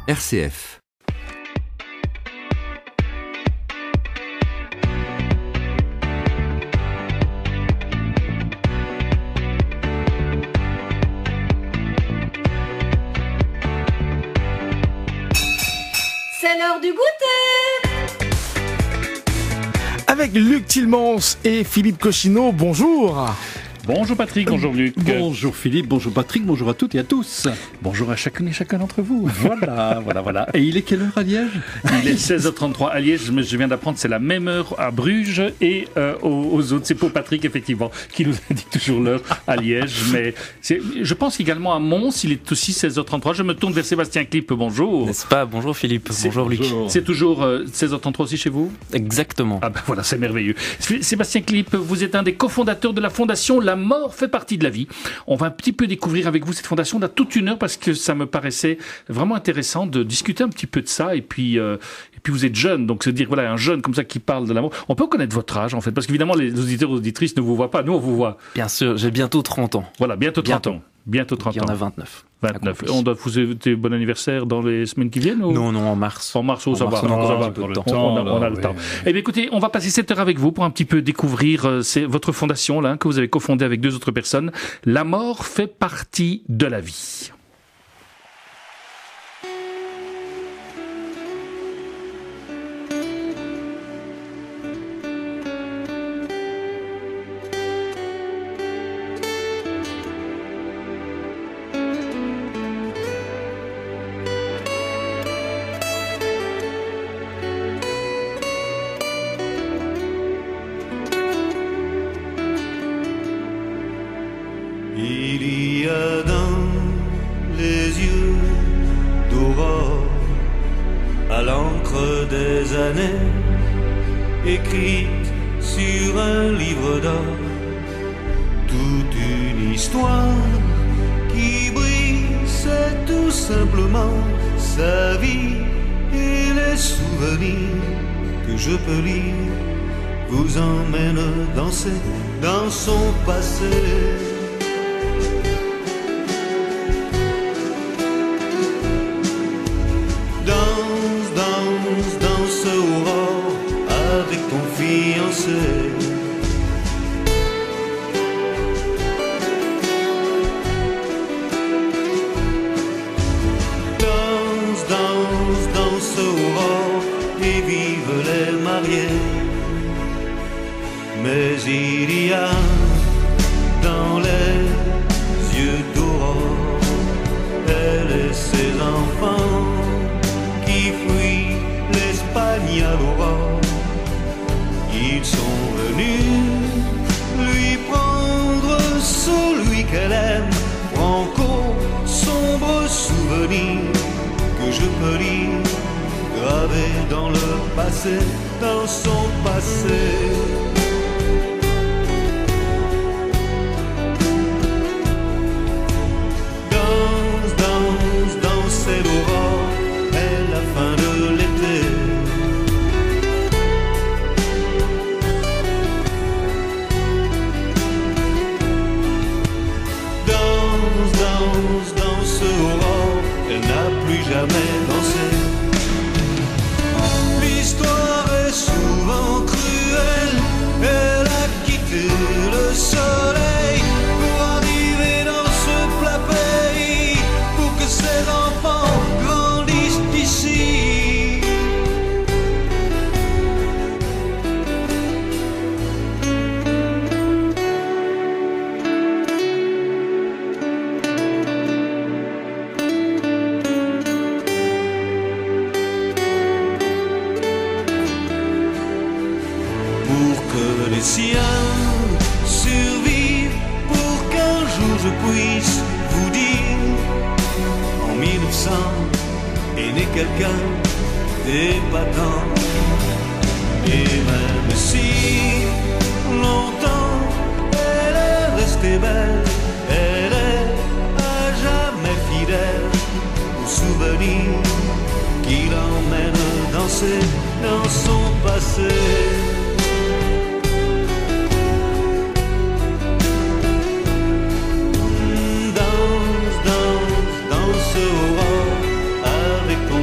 RCF. C'est l'heure du goûter! Avec Luc Tilmans et Philippe Cochineau, bonjour. Bonjour Patrick, bonjour Luc. Bonjour Philippe, bonjour Patrick, bonjour à toutes et à tous. Bonjour à chacune et chacun d'entre vous. Voilà. Et il est quelle heure à Liège? Il est 16h33 à Liège, mais je viens d'apprendre c'est la même heure à Bruges et aux autres. C'est pour Patrick, effectivement, qui nous indique toujours l'heure à Liège. Mais je pense qu'également à Mons, il est aussi 16h33. Je me tourne vers Sébastien Clip, bonjour. N'est-ce pas? Bonjour Philippe, bonjour Luc. C'est toujours 16h33 aussi chez vous? Exactement. Ah ben voilà, c'est merveilleux. Sébastien Clip, vous êtes un des cofondateurs de la fondation La Mort fait partie de la vie. On va un petit peu découvrir avec vous cette fondation. On a toute une heure parce que ça me paraissait vraiment intéressant de discuter un petit peu de ça. Et puis vous êtes jeune, donc se dire voilà un jeune comme ça qui parle de la mort. On peut connaître votre âge en fait, parce qu'évidemment les auditeurs et auditrices ne vous voient pas. Nous on vous voit. Bien sûr, j'ai bientôt 30 ans. Voilà, bientôt 30 ans. Bientôt 30 ans. Il y en a 29. 29. On doit vous souhaiter bon anniversaire dans les semaines qui viennent ou... Non, en mars. En mars, ça va. On a le temps. Eh bien, écoutez, on va passer cette heure avec vous pour un petit peu découvrir votre fondation là, que vous avez cofondée avec 2 autres personnes. La mort fait partie de la vie. Il y a dans les yeux d'aurore, à l'encre des années, écrite sur un livre d'or, toute une histoire qui brille, c'est tout simplement sa vie et les souvenirs que je peux lire vous emmènent danser dans son passé. Avec ton fiancé, danse aurore et vive les mariés. Mais il y a dans les yeux d'aurore elle et ses enfants qui fuient l'Espagne à l'aurore. Ils sont venus lui prendre celui qu'elle aime, Franco, sombre souvenir que je peux lire, gravé dans le passé, dans son passé. Danse l'aurore, et la fin de l'été. Danse aurore, elle n'a plus jamais dansé. L'histoire est souvent cruelle, elle a quitté le soleil pour arriver dans ce plat pays, pour que ses enfants grandissent ici. Les siens survivent pour qu'un jour je puisse vous dire en 1900 est né quelqu'un d'épatant. Et même si longtemps elle est restée belle, elle est à jamais fidèle aux souvenirs qui l'emmènent danser dans son passé. Danse, danse, danse aurore avec ton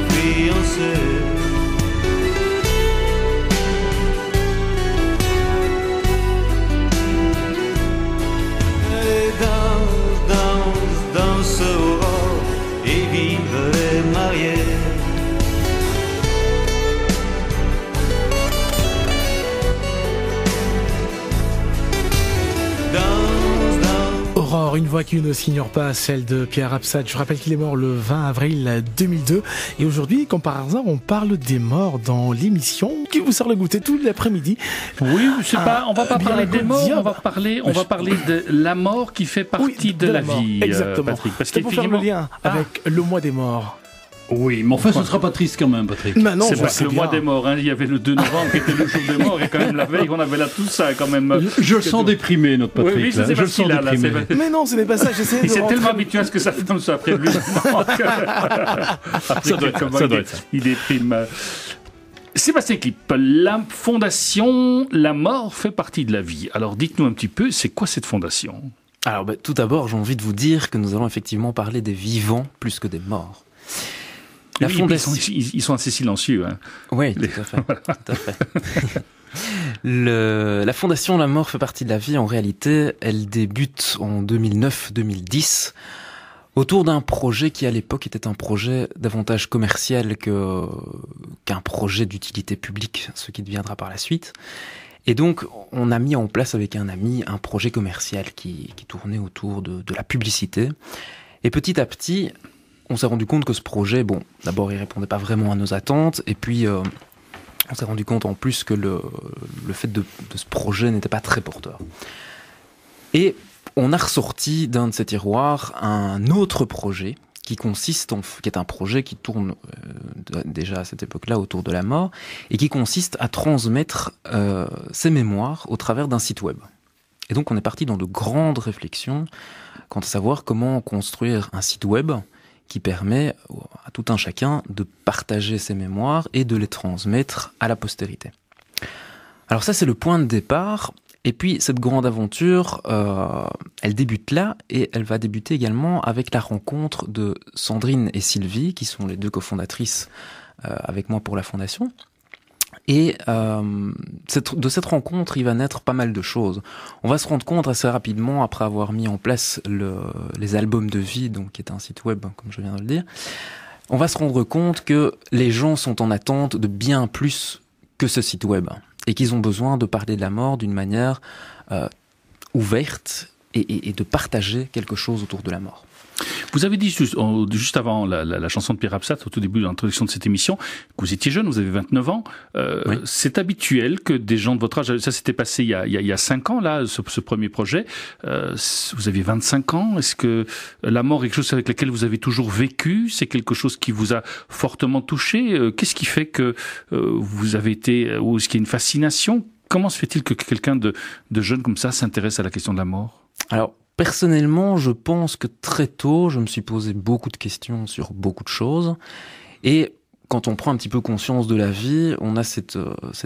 Alors, une voix qui ne s'ignore pas, celle de Pierre Absat. Je rappelle qu'il est mort le 20 avril 2002. Et aujourd'hui, comme par hasard, on parle des morts dans l'émission qui vous sort le goûter tout l'après-midi. Oui, on va pas parler des morts, Diable. on va parler de la mort qui fait partie de la mort. vie, Exactement. Patrick. Parce C'est pour faire le qu'effectivement, lien avec le mois des morts. Oui, mais enfin, ce ne sera pas triste quand même, Patrick. Mais non, c'est je pas sais que le bien. mois des morts, hein. Il y avait le 2 novembre qui était le jour des morts, et quand même la veille, on avait là tout ça, quand même. Je le sens déprimé, notre Patrick. Oui, là. c'est Je le sens facile, là, déprimé. Mais non, ce n'est pas ça. J'essaie Il de s'est rentrer- tellement habitué à ce que sa femme soit après lui. Ça doit être ça. Il déprime. Sébastien Clip, la fondation La Mort fait partie de la vie. Alors dites-nous un petit peu, c'est quoi cette fondation ? Alors, tout d'abord, j'ai envie de vous dire que nous allons effectivement parler des vivants plus que des morts. La Oui, fondation... ils sont assez silencieux. Hein. Oui, tout à fait. Tout à fait. La fondation La Mort fait partie de la vie, en réalité, elle débute en 2009-2010 autour d'un projet qui, à l'époque, était un projet davantage commercial qu'un projet d'utilité publique, ce qui deviendra par la suite. Et donc, on a mis en place avec un ami un projet commercial qui tournait autour de la publicité. Et petit à petit, on s'est rendu compte que ce projet, d'abord, il répondait pas vraiment à nos attentes, et puis on s'est rendu compte en plus que le fait de ce projet n'était pas très porteur. Et on a ressorti d'un de ces tiroirs un autre projet qui est un projet qui tourne déjà à cette époque-là autour de la mort, et qui consiste à transmettre ses mémoires au travers d'un site web. Et donc on est parti dans de grandes réflexions quant à savoir comment construire un site web qui permet à tout un chacun de partager ses mémoires et de les transmettre à la postérité. Alors ça, c'est le point de départ. Et puis, cette grande aventure, elle débute là, et elle va débuter également avec la rencontre de Sandrine et Sylvie, qui sont les deux cofondatrices avec moi pour la fondation. Et de cette rencontre, il va naître pas mal de choses. On va se rendre compte assez rapidement, après avoir mis en place les albums de vie, donc qui est un site web, comme je viens de le dire, on va se rendre compte que les gens sont en attente de bien plus que ce site web, et qu'ils ont besoin de parler de la mort d'une manière ouverte et de partager quelque chose autour de la mort. Vous avez dit juste avant la chanson de Pierre Absat, au tout début de l'introduction de cette émission, que vous étiez jeune, vous avez 29 ans. Oui. C'est habituel que des gens de votre âge, ça s'était passé il y a 5 ans, là, ce premier projet. Vous aviez 25 ans. Est-ce que la mort est quelque chose avec lequel vous avez toujours vécu? C'est quelque chose qui vous a fortement touché? Qu'est-ce qui fait que vous avez été, ou est-ce qu'il y a une fascination? Comment se fait-il que quelqu'un de jeune comme ça s'intéresse à la question de la mort? Alors, personnellement, je pense que très tôt, je me suis posé beaucoup de questions sur beaucoup de choses. Et quand on prend un petit peu conscience de la vie, on a cet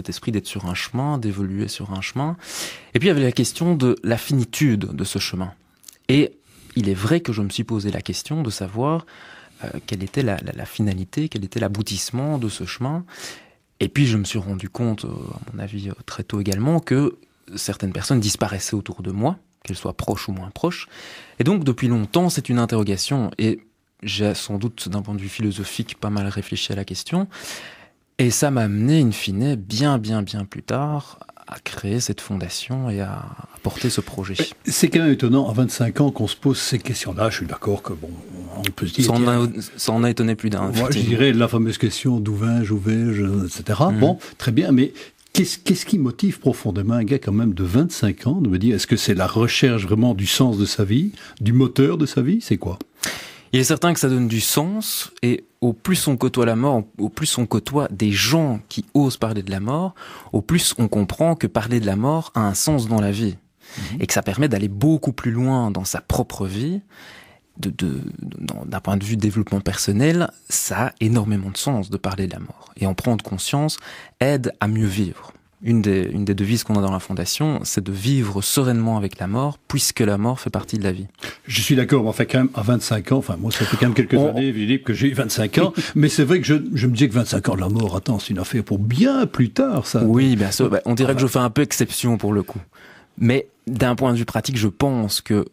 esprit d'être sur un chemin, d'évoluer sur un chemin. Et puis, il y avait la question de la finitude de ce chemin. Et il est vrai que je me suis posé la question de savoir quelle était la finalité, quel était l'aboutissement de ce chemin. Et puis, je me suis rendu compte, à mon avis, très tôt également, que certaines personnes disparaissaient autour de moi, qu'elles soient proches ou moins proches. Et donc, depuis longtemps, c'est une interrogation. Et j'ai sans doute, d'un point de vue philosophique, pas mal réfléchi à la question. Et ça m'a amené, in fine, bien plus tard, à créer cette fondation et à porter ce projet. C'est quand même étonnant, à 25 ans, qu'on se pose ces questions-là. Je suis d'accord que, on peut se dire... Ça en a étonné plus d'un. Moi, je dirais la fameuse question d'où vais-je, etc. Bon, très bien, mais... Qu'est-ce qui motive profondément un gars quand même de 25 ans de me dire, est-ce que c'est la recherche vraiment du sens de sa vie, du moteur de sa vie, c'est quoi? Il est certain que ça donne du sens, et au plus on côtoie la mort, au plus on côtoie des gens qui osent parler de la mort, au plus on comprend que parler de la mort a un sens dans la vie, et que ça permet d'aller beaucoup plus loin dans sa propre vie. D'un point de vue développement personnel, ça a énormément de sens de parler de la mort. Et en prendre conscience aide à mieux vivre. Une des devises qu'on a dans la fondation, c'est de vivre sereinement avec la mort, puisque la mort fait partie de la vie. Je suis d'accord, mais enfin quand même, à 25 ans, enfin moi ça fait quand même quelques années, Philippe, que j'ai eu 25 ans, mais c'est vrai que je me dis que 25 ans de la mort, attends, c'est une affaire pour bien plus tard, ça. Oui, bien sûr, on dirait que je fais un peu exception pour le coup. Mais d'un point de vue pratique, je pense que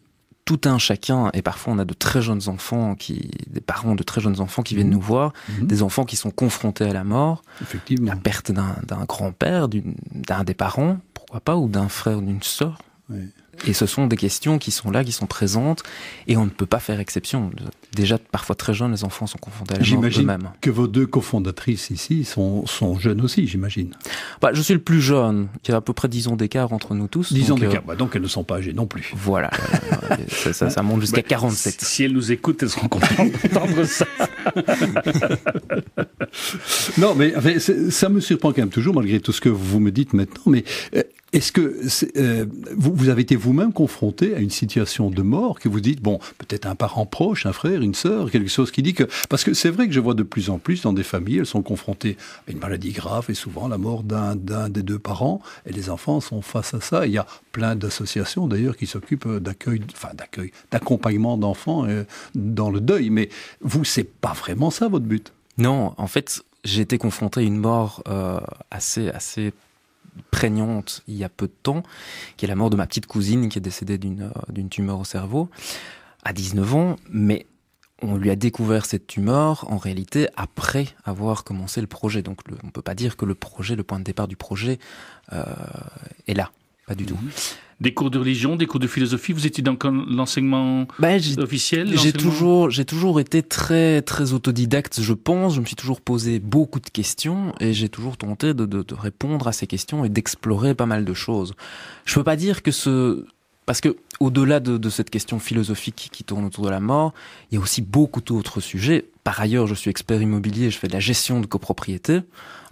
tout un chacun, et parfois on a de très jeunes enfants, des parents de très jeunes enfants qui viennent nous voir, des enfants qui sont confrontés à la mort, effectivement, la perte d'un grand-père, d'un des parents, pourquoi pas, ou d'un frère, d'une sœur. Oui. Et ce sont des questions qui sont là, qui sont présentes, et on ne peut pas faire exception. Déjà, parfois très jeunes, les enfants sont confrontés à la mort eux-mêmes. J'imagine que vos deux cofondatrices ici sont jeunes aussi, j'imagine. Je suis le plus jeune. Il y a à peu près 10 ans d'écart entre nous tous. 10 ans d'écart, donc elles ne sont pas âgées non plus. Voilà, ça monte jusqu'à 47. Si elles nous écoutent, elles seront contentes d'entendre ça. Non, mais enfin, ça me surprend quand même toujours, malgré tout ce que vous me dites maintenant, mais est-ce que vous avez été vous-même confronté à une situation de mort que vous dites, bon, peut-être un parent proche, un frère, une sœur, quelque chose qui dit que... Parce que c'est vrai que je vois de plus en plus dans des familles, elles sont confrontées à une maladie grave et souvent la mort d'un des deux parents, et les enfants sont face à ça. Il y a plein d'associations d'ailleurs qui s'occupent d'accompagnement d'enfants dans le deuil. Mais vous, c'est pas vraiment ça votre but? Non, en fait, j'ai été confronté à une mort assez prégnante il y a peu de temps, qui est la mort de ma petite cousine qui est décédée d'une tumeur au cerveau à 19 ans, mais on lui a découvert cette tumeur en réalité après avoir commencé le projet. Donc on peut pas dire que le point de départ du projet est là, pas du tout. Des cours de religion, des cours de philosophie, vous étiez dans l'enseignement officiel? J'ai toujours été très, très autodidacte, je pense. Je me suis toujours posé beaucoup de questions et j'ai toujours tenté de répondre à ces questions et d'explorer pas mal de choses. Je peux pas dire que parce que au-delà de cette question philosophique qui tourne autour de la mort, il y a aussi beaucoup d'autres sujets. Par ailleurs, je suis expert immobilier, je fais de la gestion de copropriété.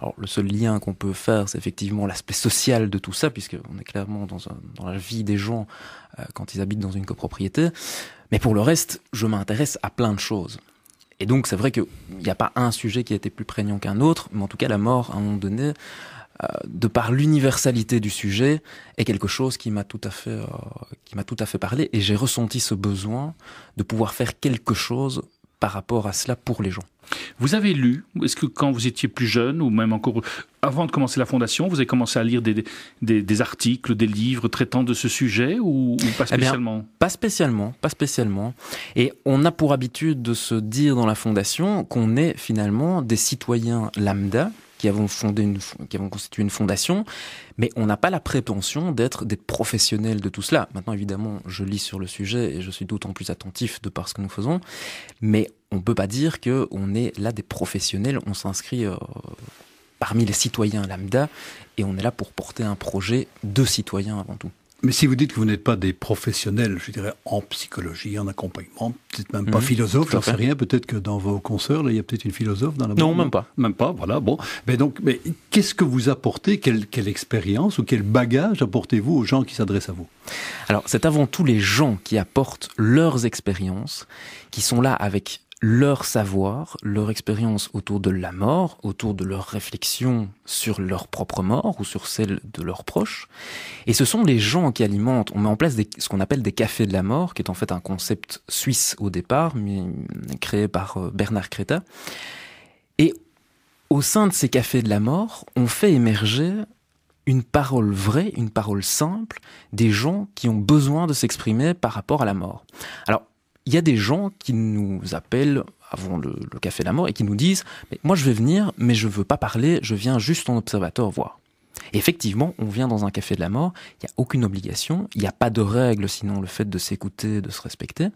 Alors, le seul lien qu'on peut faire, c'est effectivement l'aspect social de tout ça, puisqu'on est clairement dans la vie des gens quand ils habitent dans une copropriété. Mais pour le reste, je m'intéresse à plein de choses. Et donc, c'est vrai qu'il n'y a pas un sujet qui a été plus prégnant qu'un autre, mais en tout cas, la mort, à un moment donné, de par l'universalité du sujet, est quelque chose qui m'a tout à fait parlé, et j'ai ressenti ce besoin de pouvoir faire quelque chose par rapport à cela pour les gens. Vous avez lu, est-ce que quand vous étiez plus jeune, ou même encore avant de commencer la fondation, vous avez commencé à lire des articles, des livres traitant de ce sujet, ou pas spécialement? Pas spécialement. Et on a pour habitude de se dire dans la fondation qu'on est finalement des citoyens lambda, qui avons constitué une fondation, mais on n'a pas la prétention d'être des professionnels de tout cela. Maintenant, évidemment, je lis sur le sujet et je suis d'autant plus attentif de par ce que nous faisons, mais on ne peut pas dire qu'on est là des professionnels, on s'inscrit parmi les citoyens lambda et on est là pour porter un projet de citoyens avant tout. Mais si vous dites que vous n'êtes pas des professionnels, je dirais, en psychologie, en accompagnement, peut-être même pas philosophe, j'en sais rien, peut-être que dans vos consoeurs, là, il y a peut-être une philosophe dans la Non, même pas. Même pas, voilà, bon. Mais qu'est-ce que vous apportez, quelle expérience ou quel bagage apportez-vous aux gens qui s'adressent à vous? Alors, c'est avant tout les gens qui apportent leurs expériences, qui sont là avec leur savoir, leur expérience autour de la mort, autour de leur réflexion sur leur propre mort ou sur celle de leurs proches. Et ce sont les gens qui alimentent, on met en place ce qu'on appelle des cafés de la mort, qui est en fait un concept suisse au départ, mais créé par Bernard Creta. Et au sein de ces cafés de la mort, on fait émerger une parole vraie, une parole simple, des gens qui ont besoin de s'exprimer par rapport à la mort. Alors, il y a des gens qui nous appellent avant le café de la mort et qui nous disent « Moi, je vais venir, mais je veux pas parler, je viens juste en observateur voir. » Et effectivement, on vient dans un café de la mort, il n'y a aucune obligation, il n'y a pas de règle, sinon le fait de s'écouter, de se respecter.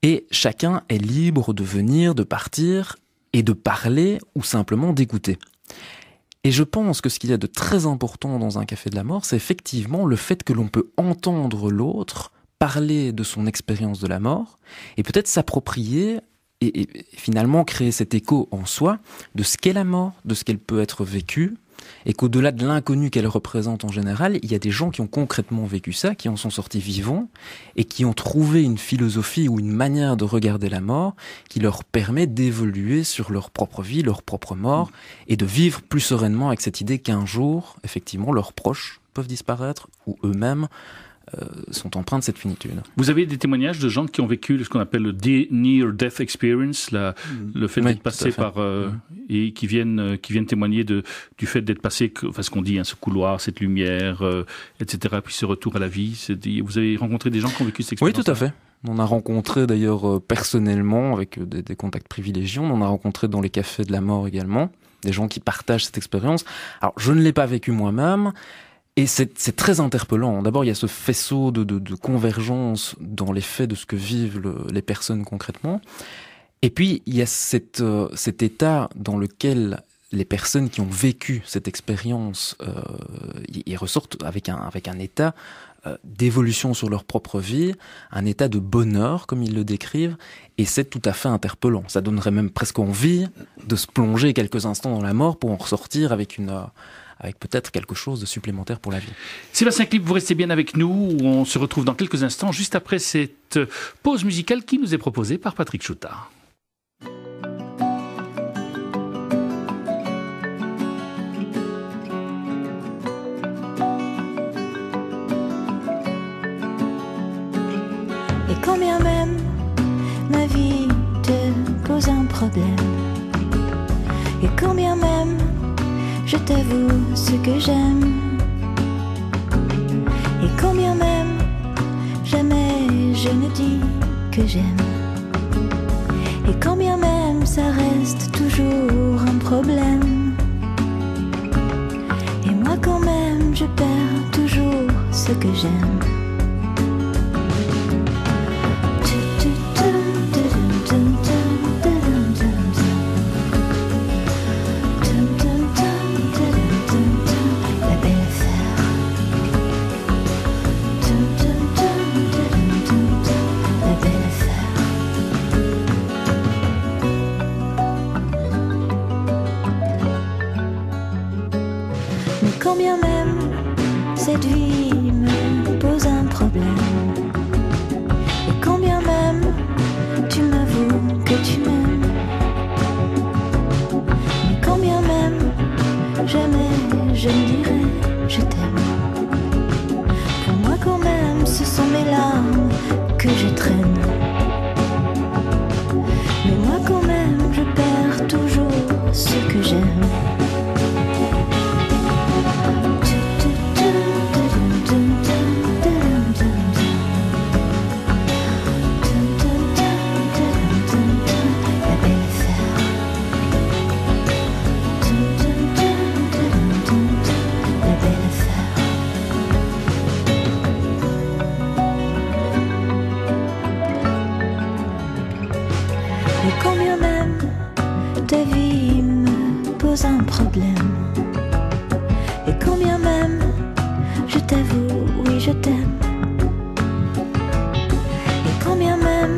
Et chacun est libre de venir, de partir et de parler ou simplement d'écouter. Et je pense que ce qu'il y a de très important dans un café de la mort, c'est effectivement le fait que l'on peut entendre l'autre parler de son expérience de la mort et peut-être s'approprier et finalement créer cet écho en soi de ce qu'est la mort, de ce qu'elle peut être vécue, et qu'au-delà de l'inconnu qu'elle représente en général, il y a des gens qui ont concrètement vécu ça, qui en sont sortis vivants et qui ont trouvé une philosophie ou une manière de regarder la mort qui leur permet d'évoluer sur leur propre vie, leur propre mort et de vivre plus sereinement avec cette idée qu'un jour, effectivement, leurs proches peuvent disparaître ou eux-mêmes sont empreints de cette finitude. Vous avez des témoignages de gens qui ont vécu ce qu'on appelle le near-death experience, le fait d'être passé par... et qui viennent témoigner du fait d'être passé, ce qu'on dit, ce couloir, cette lumière, etc., puis ce retour à la vie. Vous avez rencontré des gens qui ont vécu cette expérience? Oui, tout à fait. On a rencontré d'ailleurs personnellement, avec des contacts privilégiés, on en a rencontré dans les cafés de la mort également, des gens qui partagent cette expérience. Alors, je ne l'ai pas vécu moi-même, Et c'est très interpellant. D'abord, il y a ce faisceau de convergence dans les faits de ce que vivent les personnes concrètement. Et puis, il y a cet état dans lequel les personnes qui ont vécu cette expérience, ils ressortent avec un état d'évolution sur leur propre vie, un état de bonheur, comme ils le décrivent, et c'est tout à fait interpellant. Ça donnerait même presque envie de se plonger quelques instants dans la mort pour en ressortir avec peut-être quelque chose de supplémentaire pour la vie. Sébastien Klipp, vous restez bien avec nous. On se retrouve dans quelques instants, juste après cette pause musicale qui nous est proposée par Patrick Choutard. Et quand bien même ma vie te pose un problème, et quand bien même je t'avoue ce que j'aime, et quand bien même jamais je ne dis que j'aime, et quand bien même ça reste toujours un problème, et moi quand même je perds toujours ce que j'aime. Quand bien même cette vie me pose un problème, et quand bien même tu m'avoues que tu m'aimes, mais quand bien même jamais je ne dirai je t'aime, pour moi quand même ce sont mes larmes que je traîne, mais moi quand même je perds toujours ce que j'aime. Et quand bien même ta vie me pose un problème, et quand bien même je t'avoue, oui je t'aime, et quand bien même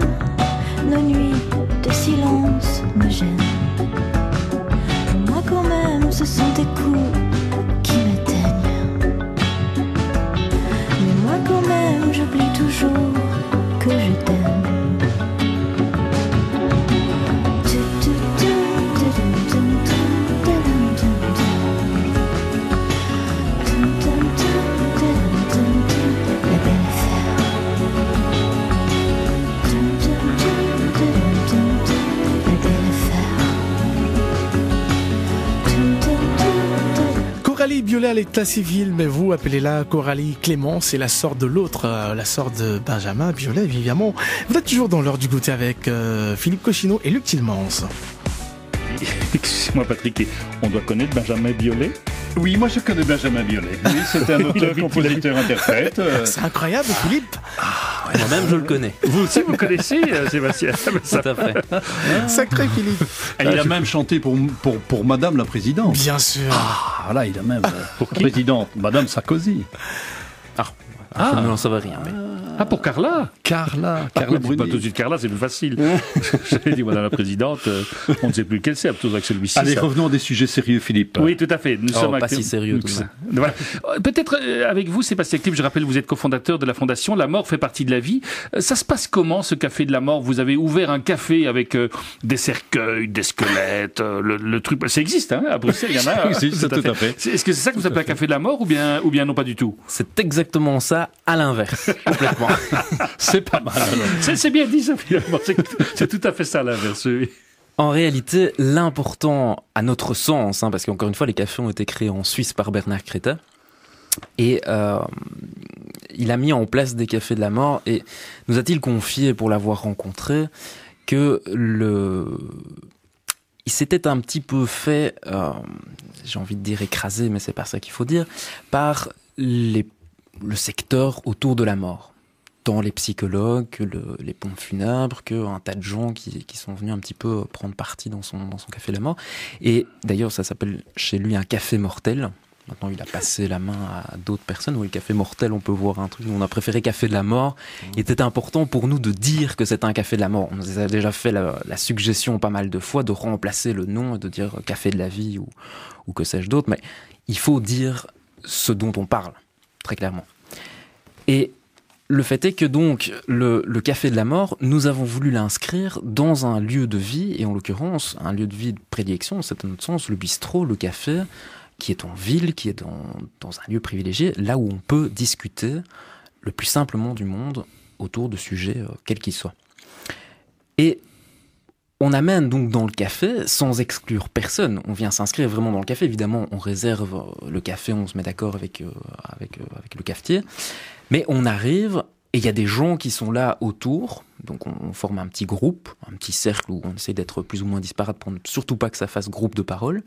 nos nuits de silence me gênent, pour moi quand même ce sont tes coups qui m'éteignent, mais moi quand même j'oublie toujours que je t'aime. Coralie Biolay à l'état civil, mais vous appelez-la Coralie Clément, c'est la sœur de l'autre, la sœur de Benjamin Biolay, évidemment. Vous êtes toujours dans l'heure du goûter avec Philippe Cochineau et Luc Tilmans. Excusez-moi Patrick, on doit connaître Benjamin Biolay? Oui, moi je connais Benjamin Biolay. Oui, c'est un auteur, compositeur, interprète. C'est incroyable, Philippe. Moi-même, je le connais. Vous aussi, vous connaissez Sébastien? Tout à fait. Sacré Philippe. Et il a même chanté pour Madame la Présidente. Bien sûr. Ah, voilà, il a même Pour qui? Présidente, Madame Sarkozy. Je ne savais rien. Mais... Ah, pour Carla? Carla Pas Bruni. tout de suite Carla, c'est plus facile. J'avais dit, Madame la Présidente, on ne sait plus lequel c'est, plutôt avec celui-ci. Allez, ça. revenons à des sujets sérieux, Philippe. Oui, tout à fait. Nous sommes pas si sérieux tout de même. Voilà. Peut-être avec vous, Sébastien Klipp, je rappelle, vous êtes cofondateur de la fondation La Mort fait partie de la vie. Ça se passe comment, ce café de la mort? Vous avez ouvert un café avec des cercueils, des squelettes, le truc. Ça existe, hein, à Bruxelles, il y en a. Oui, tout à fait. Est-ce que c'est ça que vous appelez un café de la mort ou bien non, pas du tout? C'est exactement ça, à l'inverse, complètement. C'est pas mal. Alors. C'est bien dit, ça, finalement. C'est tout à fait ça, l'inverse. Oui. En réalité, l'important, à notre sens, parce qu'encore une fois, les cafés ont été créés en Suisse par Bernard Crétin, et il a mis en place des cafés de la mort, et nous a-t-il confié, pour l'avoir rencontré, que il s'était un petit peu fait, j'ai envie de dire écrasé, mais c'est pas ça qu'il faut dire, par le secteur autour de la mort. Tant les psychologues que les pompes funèbres, qu'un tas de gens qui sont venus un petit peu prendre parti dans son café de la mort. Et d'ailleurs, ça s'appelle chez lui un café mortel. Maintenant, il a passé la main à d'autres personnes. Où le café mortel, on peut voir un truc. On a préféré café de la mort. Il était important pour nous de dire que c'était un café de la mort. On nous a déjà fait la suggestion pas mal de fois de remplacer le nom et de dire café de la vie ou que sais-je d'autre. Mais il faut dire ce dont on parle, très clairement. Et le fait est que donc le café de la mort, nous avons voulu l'inscrire dans un lieu de vie, et en l'occurrence un lieu de vie de prédilection, c'est à notre sens le bistrot, le café, qui est en ville, qui est dans un lieu privilégié, là où on peut discuter le plus simplement du monde autour de sujets quels qu'ils soient. Et on amène donc dans le café sans exclure personne. On vient s'inscrire vraiment dans le café. Évidemment, on réserve le café, on se met d'accord avec le cafetier. Mais on arrive et il y a des gens qui sont là autour. Donc on forme un petit groupe, un petit cercle où on essaie d'être plus ou moins disparate pour ne surtout pas que ça fasse groupe de parole.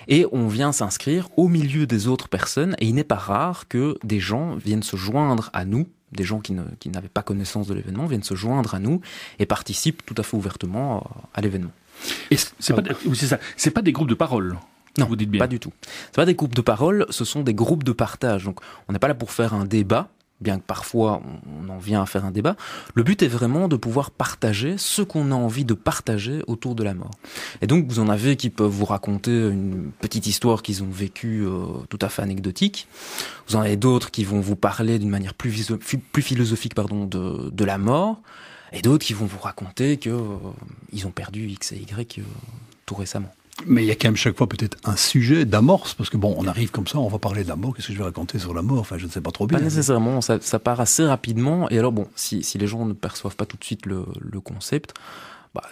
Et on vient s'inscrire au milieu des autres personnes. Et il n'est pas rare que des gens viennent se joindre à nous. Des gens qui n'avaient pas connaissance de l'événement viennent se joindre à nous et participent tout à fait ouvertement à l'événement. Et c'est pas des groupes de parole. Non, vous dites bien. Pas du tout. C'est pas des groupes de parole, ce sont des groupes de partage. Donc, on n'est pas là pour faire un débat, bien que parfois on en vient à faire un débat. Le but est vraiment de pouvoir partager ce qu'on a envie de partager autour de la mort. Et donc, vous en avez qui peuvent vous raconter une petite histoire qu'ils ont vécue tout à fait anecdotique. Vous en avez d'autres qui vont vous parler d'une manière plus philosophique de la mort. Et d'autres qui vont vous raconter que ils ont perdu X et Y tout récemment. Mais il y a quand même chaque fois peut-être un sujet d'amorce, parce que bon, on arrive comme ça, on va parler de la mort, qu'est-ce que je vais raconter sur la mort? Enfin, je ne sais pas trop bien. Pas nécessairement, ça part assez rapidement. Et alors bon, si les gens ne perçoivent pas tout de suite le concept,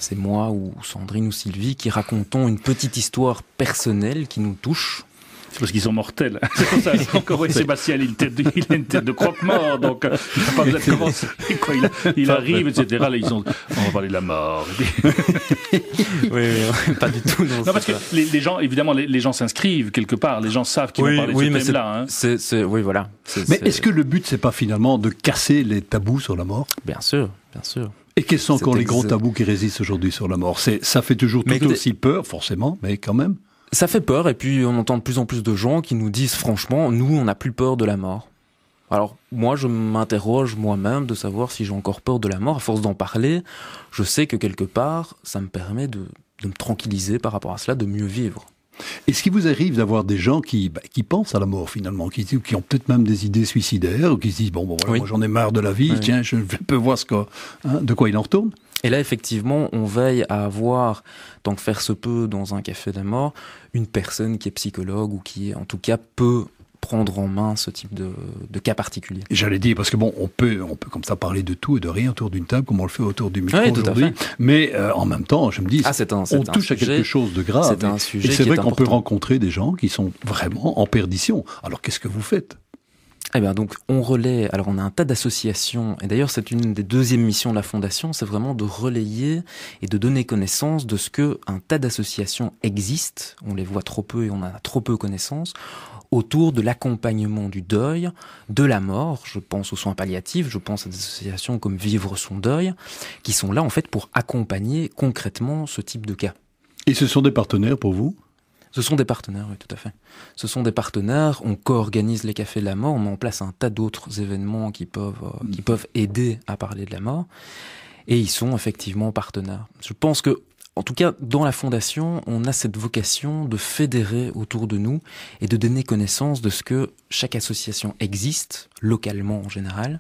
c'est moi ou Sandrine ou Sylvie qui racontons une petite histoire personnelle qui nous touche. C'est parce qu'ils sont mortels. C'est pour ça. Encore Sébastien, il a une tête de croque-mort, donc il n'a pas besoin de commencer. Quoi, il arrive, etc. Là, on va parler de la mort. Oui, pas du tout. Non, parce que les gens, évidemment, les gens s'inscrivent quelque part. Les gens savent qu'ils vont parler de ce thème-là. Oui, voilà. Mais est-ce que le but, c'est pas finalement de casser les tabous sur la mort? Bien sûr, bien sûr. Et quels sont encore les gros tabous qui résistent aujourd'hui sur la mort? Ça fait toujours tout aussi peur, forcément, mais quand même. Ça fait peur, et puis on entend de plus en plus de gens qui nous disent franchement, nous, on n'a plus peur de la mort. Alors, moi, je m'interroge moi-même de savoir si j'ai encore peur de la mort. À force d'en parler, je sais que quelque part, ça me permet de me tranquilliser par rapport à cela, de mieux vivre. Est-ce qu'il vous arrive d'avoir des gens qui pensent à la mort finalement, qui ont peut-être même des idées suicidaires, ou qui se disent, voilà, moi j'en ai marre de la vie, tiens, je peux voir de quoi il en retourne? Et là, effectivement, on veille à avoir, tant que faire se peut dans un café de mort, une personne qui est psychologue ou qui, en tout cas, peut prendre en main ce type de cas particulier. J'allais dire, parce que bon, on peut comme ça parler de tout et de rien autour d'une table, comme on le fait autour du micro aujourd'hui. Mais en même temps, je me dis, on touche à quelque chose de grave. C'est un sujet. Et c'est vrai qu'on peut rencontrer des gens qui sont vraiment en perdition. Alors, qu'est-ce que vous faites? Eh bien, donc, on relaie. Alors, on a un tas d'associations. Et d'ailleurs, c'est une des deuxièmes missions de la Fondation. C'est vraiment de relayer et de donner connaissance de ce que un tas d'associations existent. On les voit trop peu et on en a trop peu connaissance autour de l'accompagnement du deuil, de la mort. Je pense aux soins palliatifs. Je pense à des associations comme Vivre son deuil, qui sont là, en fait, pour accompagner concrètement ce type de cas. Et ce sont des partenaires pour vous? Ce sont des partenaires, oui, tout à fait. Ce sont des partenaires, on co-organise les cafés de la mort, on met en place un tas d'autres événements qui peuvent aider à parler de la mort, et ils sont effectivement partenaires. Je pense que, en tout cas, dans la Fondation, on a cette vocation de fédérer autour de nous et de donner connaissance de ce que chaque association existe, localement en général,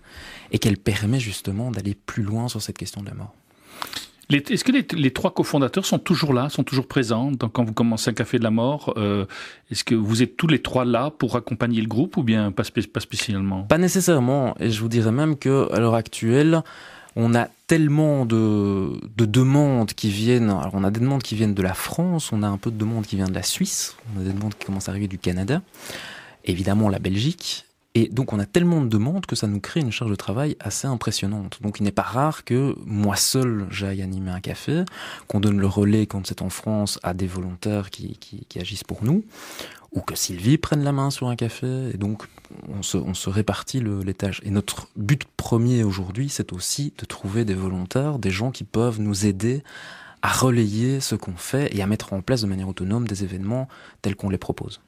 et qu'elle permet justement d'aller plus loin sur cette question de la mort. Est-ce que les trois cofondateurs sont toujours là, sont toujours présents quand vous commencez un café de la mort? Est-ce que vous êtes tous les trois là pour accompagner le groupe ou bien pas spécialement? Pas nécessairement, et je vous dirais même qu'à l'heure actuelle, on a tellement de demandes qui viennent. Alors on a des demandes qui viennent de la France, on a un peu de demandes qui viennent de la Suisse, on a des demandes qui commencent à arriver du Canada, évidemment la Belgique. Et donc on a tellement de demandes que ça nous crée une charge de travail assez impressionnante. Donc il n'est pas rare que moi seul j'aille animer un café, qu'on donne le relais quand c'est en France à des volontaires qui agissent pour nous, ou que Sylvie prenne la main sur un café, et donc on se répartit les tâches. Et notre but premier aujourd'hui, c'est aussi de trouver des volontaires, des gens qui peuvent nous aider à relayer ce qu'on fait et à mettre en place de manière autonome des événements tels qu'on les propose.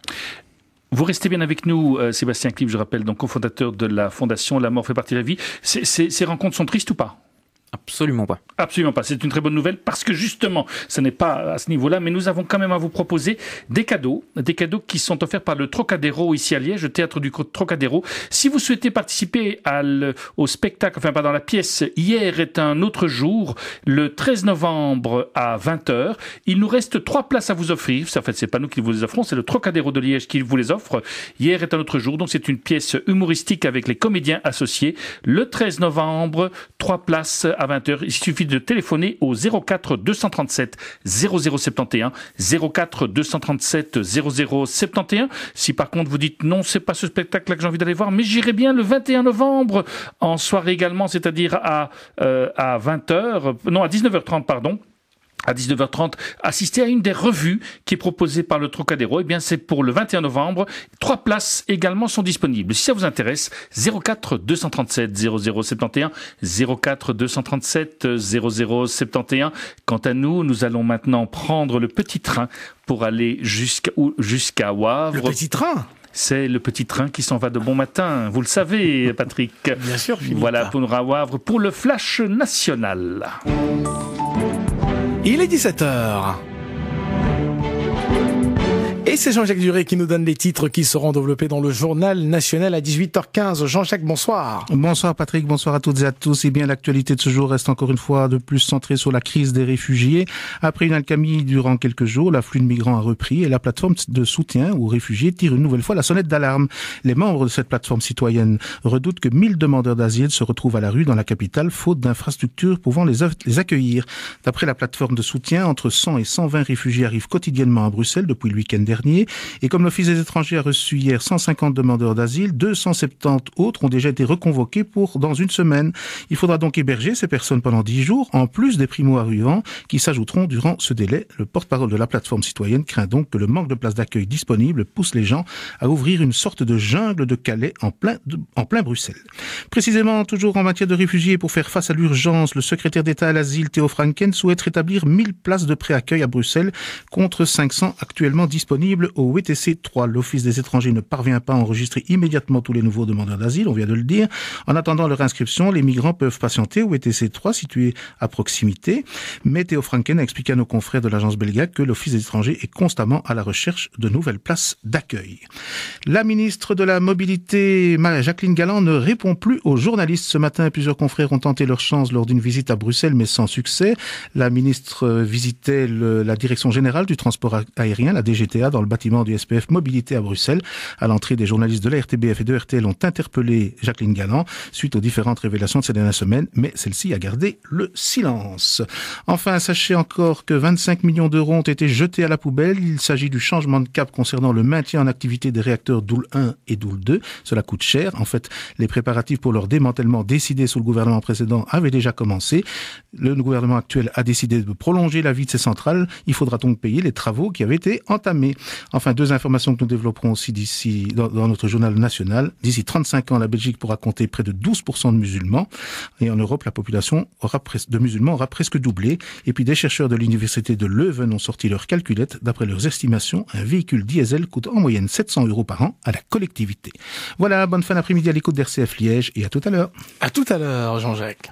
Vous restez bien avec nous, Sébastien Klipp, je rappelle, donc cofondateur de la fondation La Mort fait partie de la vie. Ces rencontres sont tristes ou pas ? Absolument pas. Absolument pas. C'est une très bonne nouvelle parce que justement, ce n'est pas à ce niveau-là, mais nous avons quand même à vous proposer des cadeaux qui sont offerts par le Trocadéro ici à Liège, le théâtre du Trocadéro. Si vous souhaitez participer au spectacle, enfin pas dans la pièce, Hier est un autre jour, le 13 novembre à 20h, il nous reste 3 places à vous offrir. En fait, c'est pas nous qui vous les offrons, c'est le Trocadéro de Liège qui vous les offre. Hier est un autre jour, donc c'est une pièce humoristique avec les comédiens associés. Le 13 novembre, 3 places à 20h. Il suffit de téléphoner au 04 237 0071, 04 237 0071. Si par contre vous dites non, c'est pas ce spectacle-là que j'ai envie d'aller voir, mais j'irai bien le 21 novembre en soirée également, c'est-à-dire à 19h30, pardon. À 19h30, assister à une des revues qui est proposée par le Trocadéro. Eh bien, c'est pour le 21 novembre. 3 places également sont disponibles. Si ça vous intéresse, 04 237 0071, 04 237 0071. Quant à nous, nous allons maintenant prendre le petit train pour aller jusqu'à Wavre. Le petit train ? C'est le petit train qui s'en va de bon matin. Vous le savez, Patrick. Bien sûr, Philippe. Voilà, pour nous à Wavre, pour le Flash National. Il est 17h. Et c'est Jean-Jacques Duré qui nous donne les titres qui seront développés dans le journal national à 18h15. Jean-Jacques, bonsoir. Bonsoir Patrick, bonsoir à toutes et à tous. Eh bien, l'actualité de ce jour reste encore une fois de plus centrée sur la crise des réfugiés. Après une accalmie durant quelques jours, l'afflux de migrants a repris et la plateforme de soutien aux réfugiés tire une nouvelle fois la sonnette d'alarme. Les membres de cette plateforme citoyenne redoutent que 1000 demandeurs d'asile se retrouvent à la rue dans la capitale, faute d'infrastructures pouvant les accueillir. D'après la plateforme de soutien, entre 100 et 120 réfugiés arrivent quotidiennement à Bruxelles depuis le week-end dernier. Et comme l'Office des étrangers a reçu hier 150 demandeurs d'asile, 270 autres ont déjà été reconvoqués dans une semaine. Il faudra donc héberger ces personnes pendant 10 jours, en plus des primo-arrivants qui s'ajouteront durant ce délai. Le porte-parole de la plateforme citoyenne craint donc que le manque de places d'accueil disponibles pousse les gens à ouvrir une sorte de jungle de Calais en plein Bruxelles. Précisément, toujours en matière de réfugiés, pour faire face à l'urgence, le secrétaire d'État à l'asile, Theo Franken, souhaite rétablir 1000 places de pré-accueil à Bruxelles contre 500 actuellement disponibles au WTC 3. L'Office des étrangers ne parvient pas à enregistrer immédiatement tous les nouveaux demandeurs d'asile, on vient de le dire. En attendant leur inscription, les migrants peuvent patienter au WTC 3 situé à proximité. Mais Theo Franken a expliqué à nos confrères de l'agence belga que l'Office des étrangers est constamment à la recherche de nouvelles places d'accueil. La ministre de la Mobilité, Jacqueline Galland, ne répond plus aux journalistes. Ce matin, plusieurs confrères ont tenté leur chance lors d'une visite à Bruxelles, mais sans succès. La ministre visitait la Direction Générale du Transport Aérien, la DGTA, dans le bâtiment du SPF Mobilité à Bruxelles. À l'entrée, des journalistes de la RTBF et de RTL ont interpellé Jacqueline Galland suite aux différentes révélations de ces dernières semaines, mais celle-ci a gardé le silence. Enfin, sachez encore que 25 millions d'euros ont été jetés à la poubelle. Il s'agit du changement de cap concernant le maintien en activité des réacteurs Doel 1 et Doel 2. Cela coûte cher. En fait, les préparatifs pour leur démantèlement décidés sous le gouvernement précédent avaient déjà commencé. Le gouvernement actuel a décidé de prolonger la vie de ces centrales. Il faudra donc payer les travaux qui avaient été entamés. Enfin, 2 informations que nous développerons aussi dans notre journal national. D'ici 35 ans, la Belgique pourra compter près de 12% de musulmans. Et en Europe, la population de musulmans aura presque doublé. Et puis, des chercheurs de l'université de Leuven ont sorti leurs calculettes. D'après leurs estimations, un véhicule diesel coûte en moyenne 700 € par an à la collectivité. Voilà, bonne fin d'après-midi à l'écoute d'RCF Liège et à tout à l'heure. À tout à l'heure, Jean-Jacques.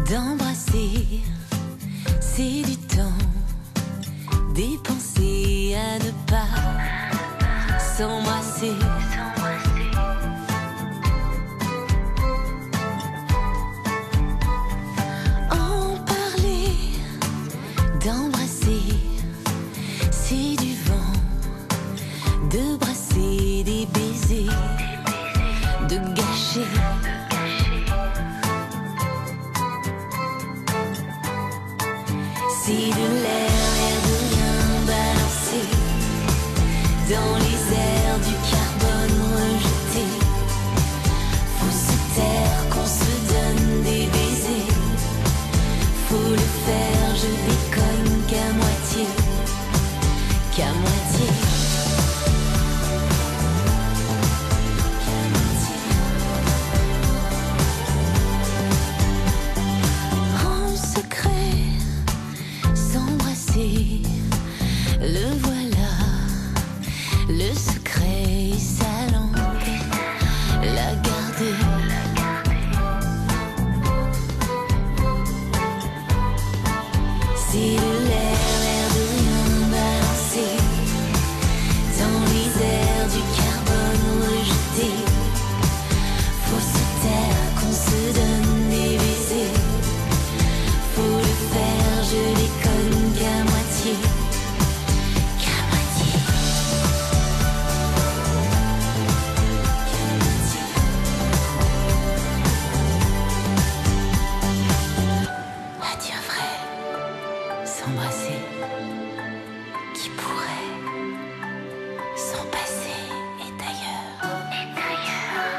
D'embrasser, c'est du temps dépensé à ne pas s'embrasser. En parler, d'embrasser, c'est du vent, de brasser des baisers, de dans les airs du carbone rejeté. Faut se taire, qu'on se donne des baisers. Faut le faire, je déconne qu'à moitié, qu'à moitié. En secret, s'embrasser, le voilà, le secret et sa langue, la garder. C'est de l'air de rien balancé, dans les airs du carbone rejeté. Faut se taire, qu'on se donne des baisers. Faut le faire, je déconne qu'à moitié, qu'à moitié. À dire vrai, s'embrasser, qui pourrait s'en passer, et d'ailleurs,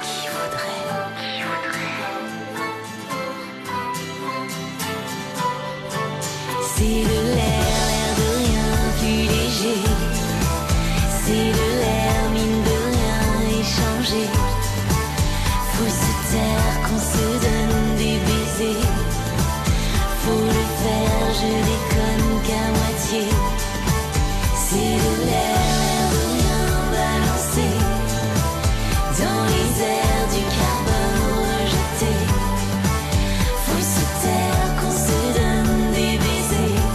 qui voudrait. C'est de l'air de rien plus léger. C'est de l'air mine de rien échangé. Faut se taire, qu'on se donne des baisers. Faut le faire, je déconne qu'à moitié. C'est de l'air de rien balancé, dans les airs du carbone rejeté. Faut se taire, qu'on se donne des baisers.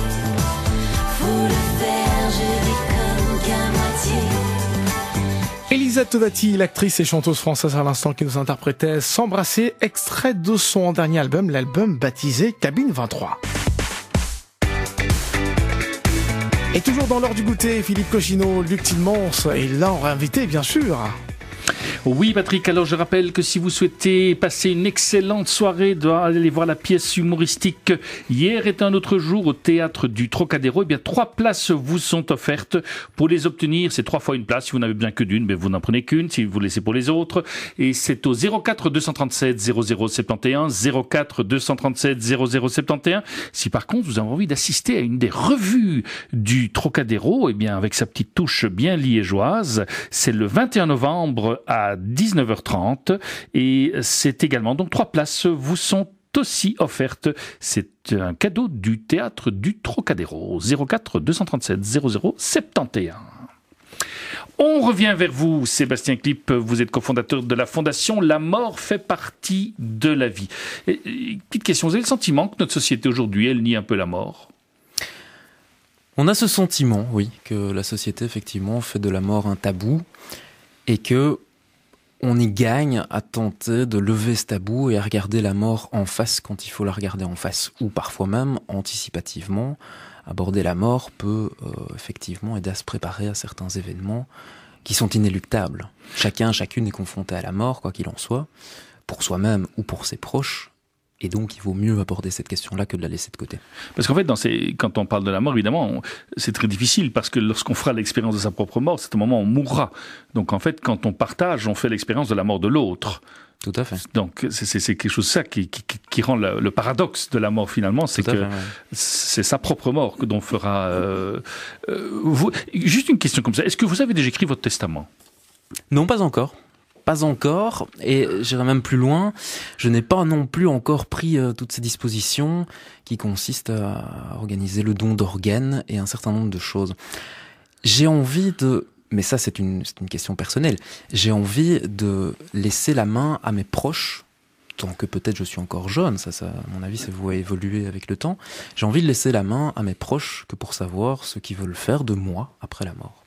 Faut le faire, je déconne qu'à moitié. Elisa Tovati, l'actrice et chanteuse française à l'instant qui nous interprétait S'embrasser, extrait de son dernier album, l'album baptisé Cabine 23. Et toujours dans l'heure du goûter, Philippe Cochineau, Luc Tilmans, et là on réinvité bien sûr. Oui, Patrick, alors je rappelle que si vous souhaitez passer une excellente soirée, aller voir la pièce humoristique Hier est un autre jour au théâtre du Trocadéro, eh bien 3 places vous sont offertes. Pour les obtenir, c'est 3 fois une place. Si vous n'avez bien que d'une, vous n'en prenez qu'une, si vous laissez pour les autres. Et c'est au 04 237 0071, 04 237 0071. Si par contre vous avez envie d'assister à une des revues du Trocadéro, eh bien avec sa petite touche bien liégeoise, c'est le 21 novembre à 19h30 et c'est également donc 3 places vous sont aussi offertes. C'est un cadeau du théâtre du Trocadéro. 04 237 0071. On revient vers vous, Sébastien Klipp. Vous êtes cofondateur de la fondation La mort fait partie de la vie. Petite question, vous avez le sentiment que notre société aujourd'hui, elle nie un peu la mort ? On a ce sentiment, oui, que la société effectivement fait de la mort un tabou et que on y gagne à tenter de lever ce tabou et à regarder la mort en face quand il faut la regarder en face, ou parfois même anticipativement. Aborder la mort peut effectivement aider à se préparer à certains événements qui sont inéluctables. Chacune est confronté à la mort, quoi qu'il en soit, pour soi-même ou pour ses proches. Et donc, il vaut mieux aborder cette question-là que de la laisser de côté. Parce qu'en fait, quand on parle de la mort, évidemment, c'est très difficile, parce que lorsqu'on fera l'expérience de sa propre mort, c'est au moment où on mourra. Donc, en fait, quand on partage, on fait l'expérience de la mort de l'autre. Tout à fait. Donc, c'est quelque chose ça qui rend le paradoxe de la mort, finalement, c'est que c'est sa propre mort dont fera... Juste une question comme ça, est-ce que vous avez déjà écrit votre testament ? Non, pas encore. Pas encore, et j'irai même plus loin, je n'ai pas non plus encore pris toutes ces dispositions qui consistent à organiser le don d'organes et un certain nombre de choses. J'ai envie de, mais ça c'est une question personnelle, j'ai envie de laisser la main à mes proches, tant que peut-être je suis encore jeune, ça à mon avis ça va évoluer avec le temps, j'ai envie de laisser la main à mes proches que pour savoir ce qu'ils veulent faire de moi après la mort.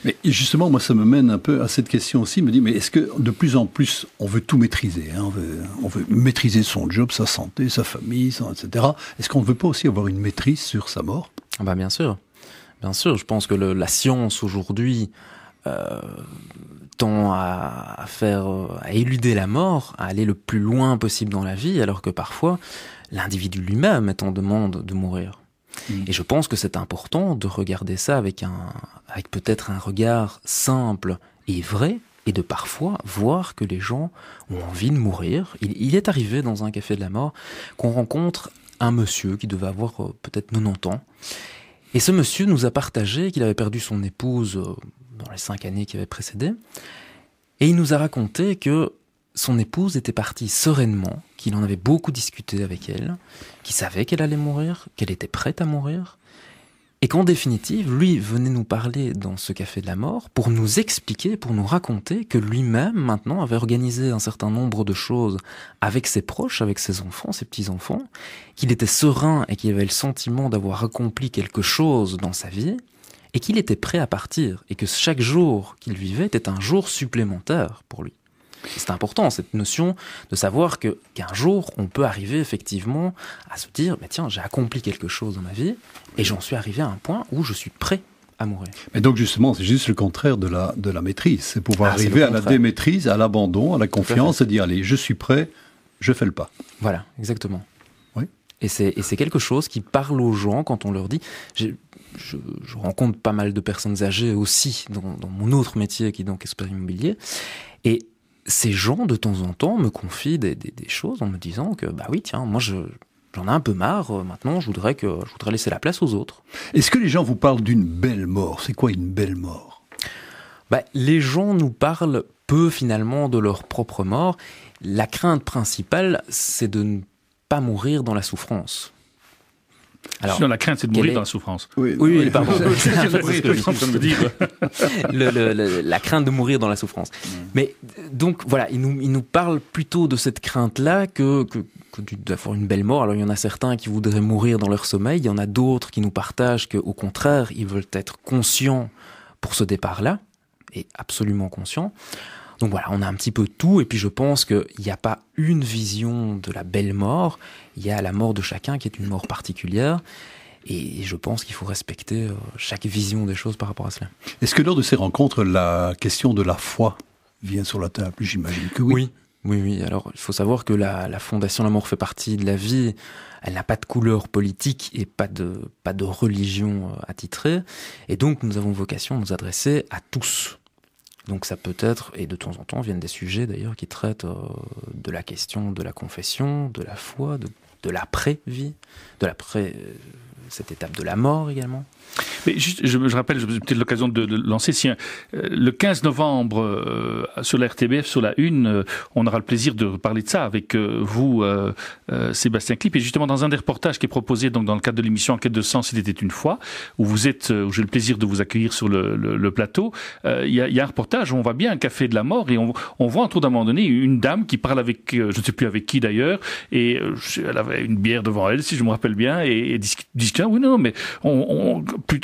Mais justement, moi, ça me mène un peu à cette question aussi. Me dit, mais est-ce que de plus en plus, on veut tout maîtriser, hein, on veut maîtriser son job, sa santé, sa famille, etc. Est-ce qu'on ne veut pas aussi avoir une maîtrise sur sa mort ? Bah bien sûr. Je pense que la science aujourd'hui tend à éluder la mort, à aller le plus loin possible dans la vie, alors que parfois l'individu lui-même est en demande de mourir. Et je pense que c'est important de regarder ça avec avec peut-être un regard simple et vrai, et de parfois voir que les gens ont envie de mourir. Il est arrivé dans un café de la mort qu'on rencontre un monsieur qui devait avoir peut-être 90 ans. Et ce monsieur nous a partagé qu'il avait perdu son épouse dans les 5 années qui avaient précédé. Et il nous a raconté que son épouse était partie sereinement, qu'il en avait beaucoup discuté avec elle, qu'il savait qu'elle allait mourir, qu'elle était prête à mourir. Et qu'en définitive, lui venait nous parler dans ce café de la mort pour nous expliquer, pour nous raconter que lui-même, maintenant, avait organisé un certain nombre de choses avec ses proches, avec ses enfants, ses petits-enfants, qu'il était serein et qu'il avait le sentiment d'avoir accompli quelque chose dans sa vie, et qu'il était prêt à partir, et que chaque jour qu'il vivait était un jour supplémentaire pour lui. C'est important, cette notion de savoir qu'un jour, on peut arriver effectivement à se dire « tiens, j'ai accompli quelque chose dans ma vie et j'en suis arrivé à un point où je suis prêt à mourir. » Mais donc justement, c'est juste le contraire de la maîtrise. C'est pouvoir arriver à la démaîtrise, à l'abandon, à la confiance et dire « Allez, je suis prêt, je fais le pas. » Voilà, exactement. Oui. Et c'est quelque chose qui parle aux gens quand on leur dit... Je rencontre pas mal de personnes âgées aussi dans mon autre métier qui est donc expert immobilier. Et ces gens, de temps en temps, me confient des choses en me disant que, bah oui, tiens, moi, j'en ai un peu marre. Maintenant, je voudrais laisser la place aux autres. Est-ce que les gens vous parlent d'une belle mort ? C'est quoi une belle mort ? Les gens nous parlent peu, finalement, de leur propre mort. La crainte principale, c'est de ne pas mourir dans la souffrance. Alors, la crainte, c'est de mourir dans la souffrance. Oui, pardon. La crainte de mourir dans la souffrance. Mais donc, voilà, il nous parle plutôt de cette crainte-là que d'avoir une belle mort. Alors, il y en a certains qui voudraient mourir dans leur sommeil. Il y en a d'autres qui nous partagent qu'au contraire, ils veulent être conscients pour ce départ-là, et absolument conscients. Donc voilà, on a un petit peu tout, et puis je pense qu'il n'y a pas une vision de la belle mort, il y a la mort de chacun qui est une mort particulière, et je pense qu'il faut respecter chaque vision des choses par rapport à cela. Est-ce que lors de ces rencontres, la question de la foi vient sur la table ? J'imagine que oui. Oui. Alors, il faut savoir que la Fondation La Mort fait partie de la vie. Elle n'a pas de couleur politique et pas de religion attitrée. Et donc, nous avons vocation à nous adresser à tous. Donc ça peut être, et de temps en temps viennent des sujets d'ailleurs qui traitent de la question de la confession, de la foi, de l'après-vie, cette étape de la mort également. Mais juste, je rappelle, j'ai peut-être l'occasion de lancer, le 15 novembre, sur la RTBF, sur la Une, on aura le plaisir de parler de ça avec vous, Sébastien Klipp, et justement dans un des reportages qui est proposé donc dans le cadre de l'émission Enquête de sens, c'était une fois, où où j'ai le plaisir de vous accueillir sur le plateau, il y a un reportage où on voit bien un café de la mort, et on voit entre autres à un moment donné une dame qui parle avec, je ne sais plus avec qui d'ailleurs, et elle avait une bière devant elle, si je me rappelle bien, et discute, oui, non, mais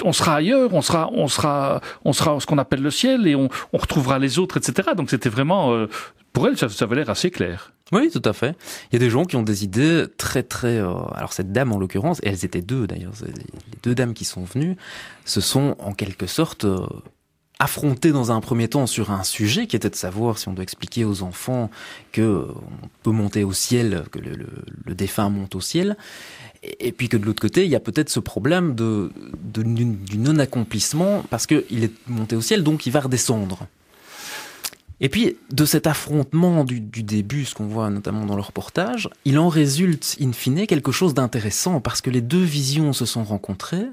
on sera ailleurs, on sera ce qu'on appelle le ciel, et on retrouvera les autres, etc. Donc c'était vraiment, pour elle, ça avait l'air assez clair. Oui, tout à fait. Il y a des gens qui ont des idées très, très... alors cette dame, en l'occurrence, et elles étaient deux d'ailleurs, les deux dames qui sont venues, se sont en quelque sorte affrontées dans un premier temps sur un sujet qui était de savoir si on doit expliquer aux enfants que on peut monter au ciel, que le défunt monte au ciel. Et puis que de l'autre côté, il y a peut-être ce problème du non-accomplissement, parce qu'il est monté au ciel, donc il va redescendre. Et puis, de cet affrontement du début, ce qu'on voit notamment dans le reportage, il en résulte, in fine, quelque chose d'intéressant, parce que les deux visions se sont rencontrées,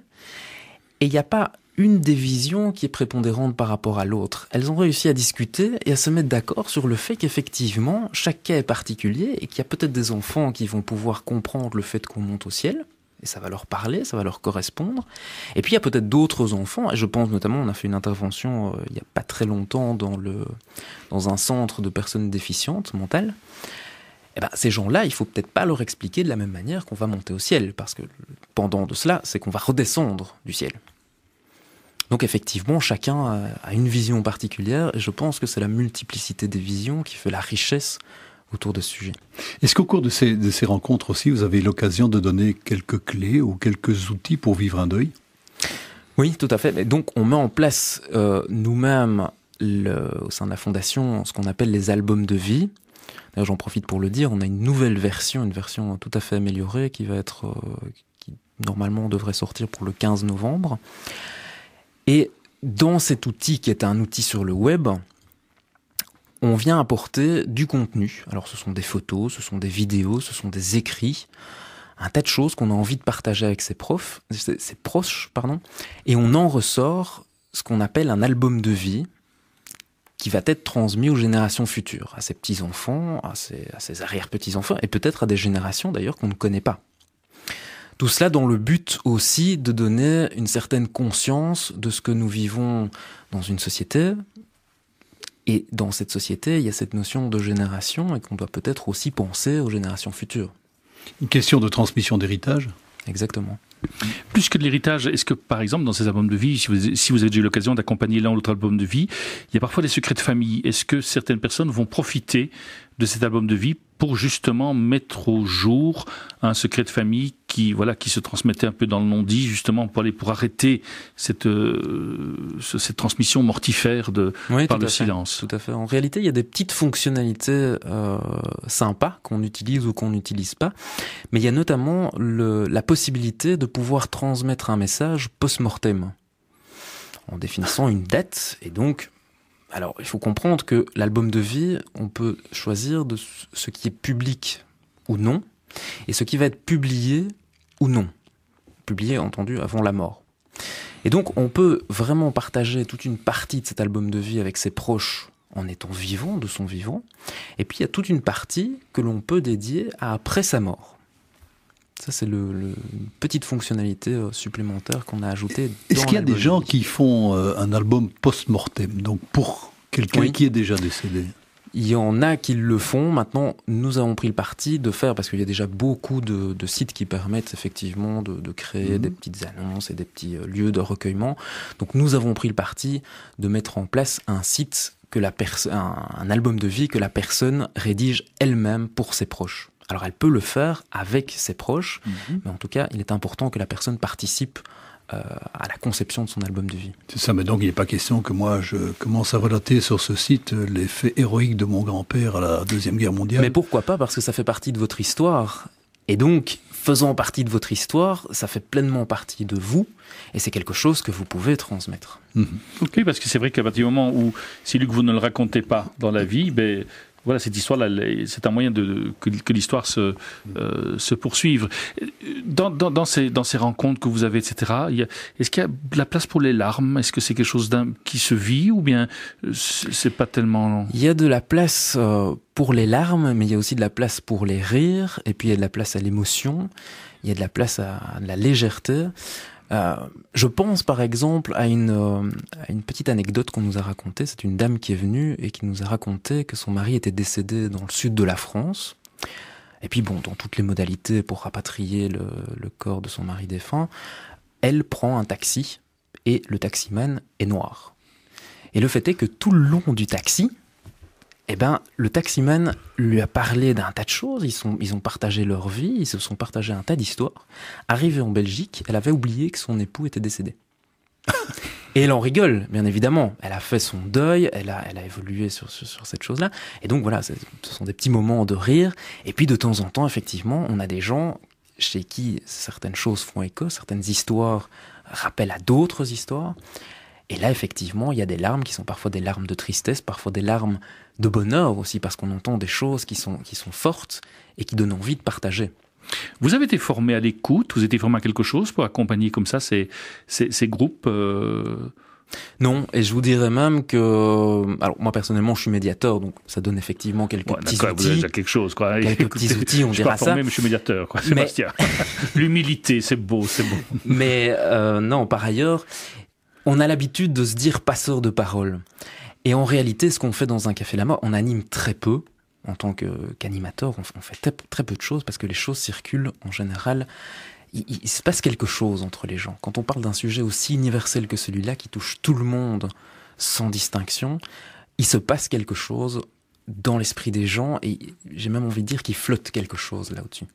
et il n'y a pas une des visions qui est prépondérante par rapport à l'autre. Elles ont réussi à discuter et à se mettre d'accord sur le fait qu'effectivement, chaque cas est particulier et qu'il y a peut-être des enfants qui vont pouvoir comprendre le fait qu'on monte au ciel, et ça va leur parler, ça va leur correspondre. Et puis il y a peut-être d'autres enfants, et je pense notamment, on a fait une intervention il n'y a pas très longtemps dans un centre de personnes déficientes mentales. Eh ben, ces gens-là, il faut peut-être pas leur expliquer de la même manière qu'on va monter au ciel, parce que pendant de cela, c'est qu'on va redescendre du ciel. Donc effectivement, chacun a une vision particulière, et je pense que c'est la multiplicité des visions qui fait la richesse autour de ce sujet. Est-ce qu'au cours de ces rencontres aussi, vous avez l'occasion de donner quelques clés ou quelques outils pour vivre un deuil ? Oui, tout à fait. Et donc on met en place nous-mêmes, au sein de la Fondation, ce qu'on appelle les albums de vie. D'ailleurs, j'en profite pour le dire, on a une nouvelle version, une version tout à fait améliorée qui normalement devrait sortir pour le 15 novembre. Et dans cet outil qui est un outil sur le web, on vient apporter du contenu. Alors ce sont des photos, ce sont des vidéos, ce sont des écrits, un tas de choses qu'on a envie de partager avec ses proches, et on en ressort ce qu'on appelle un album de vie qui va être transmis aux générations futures, à ses petits-enfants, à ses arrière-petits-enfants, et peut-être à des générations d'ailleurs qu'on ne connaît pas. Tout cela dans le but aussi de donner une certaine conscience de ce que nous vivons dans une société. Et dans cette société, il y a cette notion de génération et qu'on doit peut-être aussi penser aux générations futures. Une question de transmission d'héritage ? Exactement. Plus que de l'héritage, est-ce que, par exemple, dans ces albums de vie, si vous avez déjà eu l'occasion d'accompagner l'un ou l'autre album de vie, il y a parfois des secrets de famille. Est-ce que certaines personnes vont profiter de cet album de vie pour justement mettre au jour un secret de famille qui se transmettait un peu dans le non-dit, justement pour arrêter cette transmission mortifère par le silence. Tout à fait. En réalité, il y a des petites fonctionnalités sympas qu'on utilise ou qu'on n'utilise pas, mais il y a notamment la possibilité de pouvoir transmettre un message post-mortem en définissant une date. Et donc, alors il faut comprendre que l'album de vie, on peut choisir de ce qui est public ou non, et ce qui va être publié ou non. Publié, entendu, avant la mort. Et donc, on peut vraiment partager toute une partie de cet album de vie avec ses proches en étant vivant, de son vivant. Et puis, il y a toute une partie que l'on peut dédier à après sa mort. Ça, c'est une petite fonctionnalité supplémentaire qu'on a ajoutée. Est-ce qu'il y a des gens qui font un album post-mortem, donc pour quelqu'un qui est déjà décédé ? Il y en a qui le font. Maintenant, nous avons pris le parti de faire, parce qu'il y a déjà beaucoup de sites qui permettent effectivement de créer des petites annonces et des petits lieux de recueillement. Donc nous avons pris le parti de mettre en place un site, un album de vie que la personne rédige elle-même pour ses proches. Alors elle peut le faire avec ses proches, mais en tout cas, il est important que la personne participe à la conception de son album de vie. C'est ça, mais donc il n'est pas question que moi je commence à relater sur ce site les faits héroïques de mon grand-père à la Deuxième Guerre mondiale. Mais pourquoi pas, parce que ça fait partie de votre histoire. Et donc, faisant partie de votre histoire, ça fait pleinement partie de vous, et c'est quelque chose que vous pouvez transmettre. Oui, parce que c'est vrai qu'à partir du moment où, si Luc, vous ne le racontez pas dans la vie, voilà, cette histoire-là, c'est un moyen que l'histoire se poursuive. Dans ces rencontres que vous avez, etc., est-ce qu'il y a de la place pour les larmes ? Est-ce que c'est quelque chose qui se vit, ou bien c'est pas tellement... Il y a de la place pour les larmes, mais il y a aussi de la place pour les rires, et puis il y a de la place à l'émotion, il y a de la place à la légèreté. Je pense par exemple à une petite anecdote qu'on nous a racontée. C'est une dame qui est venue et qui nous a raconté que son mari était décédé dans le sud de la France. Et puis dans toutes les modalités pour rapatrier le corps de son mari défunt, elle prend un taxi et le taximan est noir. Et le fait est que tout le long du taxi, le taximan lui a parlé d'un tas de choses, ils ont partagé leur vie, ils se sont partagés un tas d'histoires. Arrivée en Belgique, elle avait oublié que son époux était décédé. Et elle en rigole, bien évidemment. Elle a fait son deuil, elle a évolué sur cette chose-là. Et donc voilà, ce sont des petits moments de rire. Et puis de temps en temps, effectivement, on a des gens chez qui certaines choses font écho, certaines histoires rappellent à d'autres histoires. Et là, effectivement, il y a des larmes qui sont parfois des larmes de tristesse, parfois des larmes de bonheur aussi, parce qu'on entend des choses qui sont fortes et qui donnent envie de partager. Vous avez été formé à l'écoute, vous avez été formé à quelque chose pour accompagner comme ça ces groupes Non, et je vous dirais même que... Alors, moi, personnellement, je suis médiateur, donc ça donne effectivement quelques petits outils. Vous avez déjà quelque chose, quoi. Quelques petits outils, on dira ça. Je suis pas formé, mais je suis médiateur, quoi. Sébastien. L'humilité, c'est beau, c'est beau. Mais non, par ailleurs, on a l'habitude de se dire passeur de parole. Et en réalité, ce qu'on fait dans un Café La Mort, on anime très peu. En tant qu'animateur, on fait très peu de choses parce que les choses circulent en général. Il se passe quelque chose entre les gens. Quand on parle d'un sujet aussi universel que celui-là, qui touche tout le monde sans distinction, il se passe quelque chose dans l'esprit des gens et j'ai même envie de dire qu'il flotte quelque chose là au-dessus.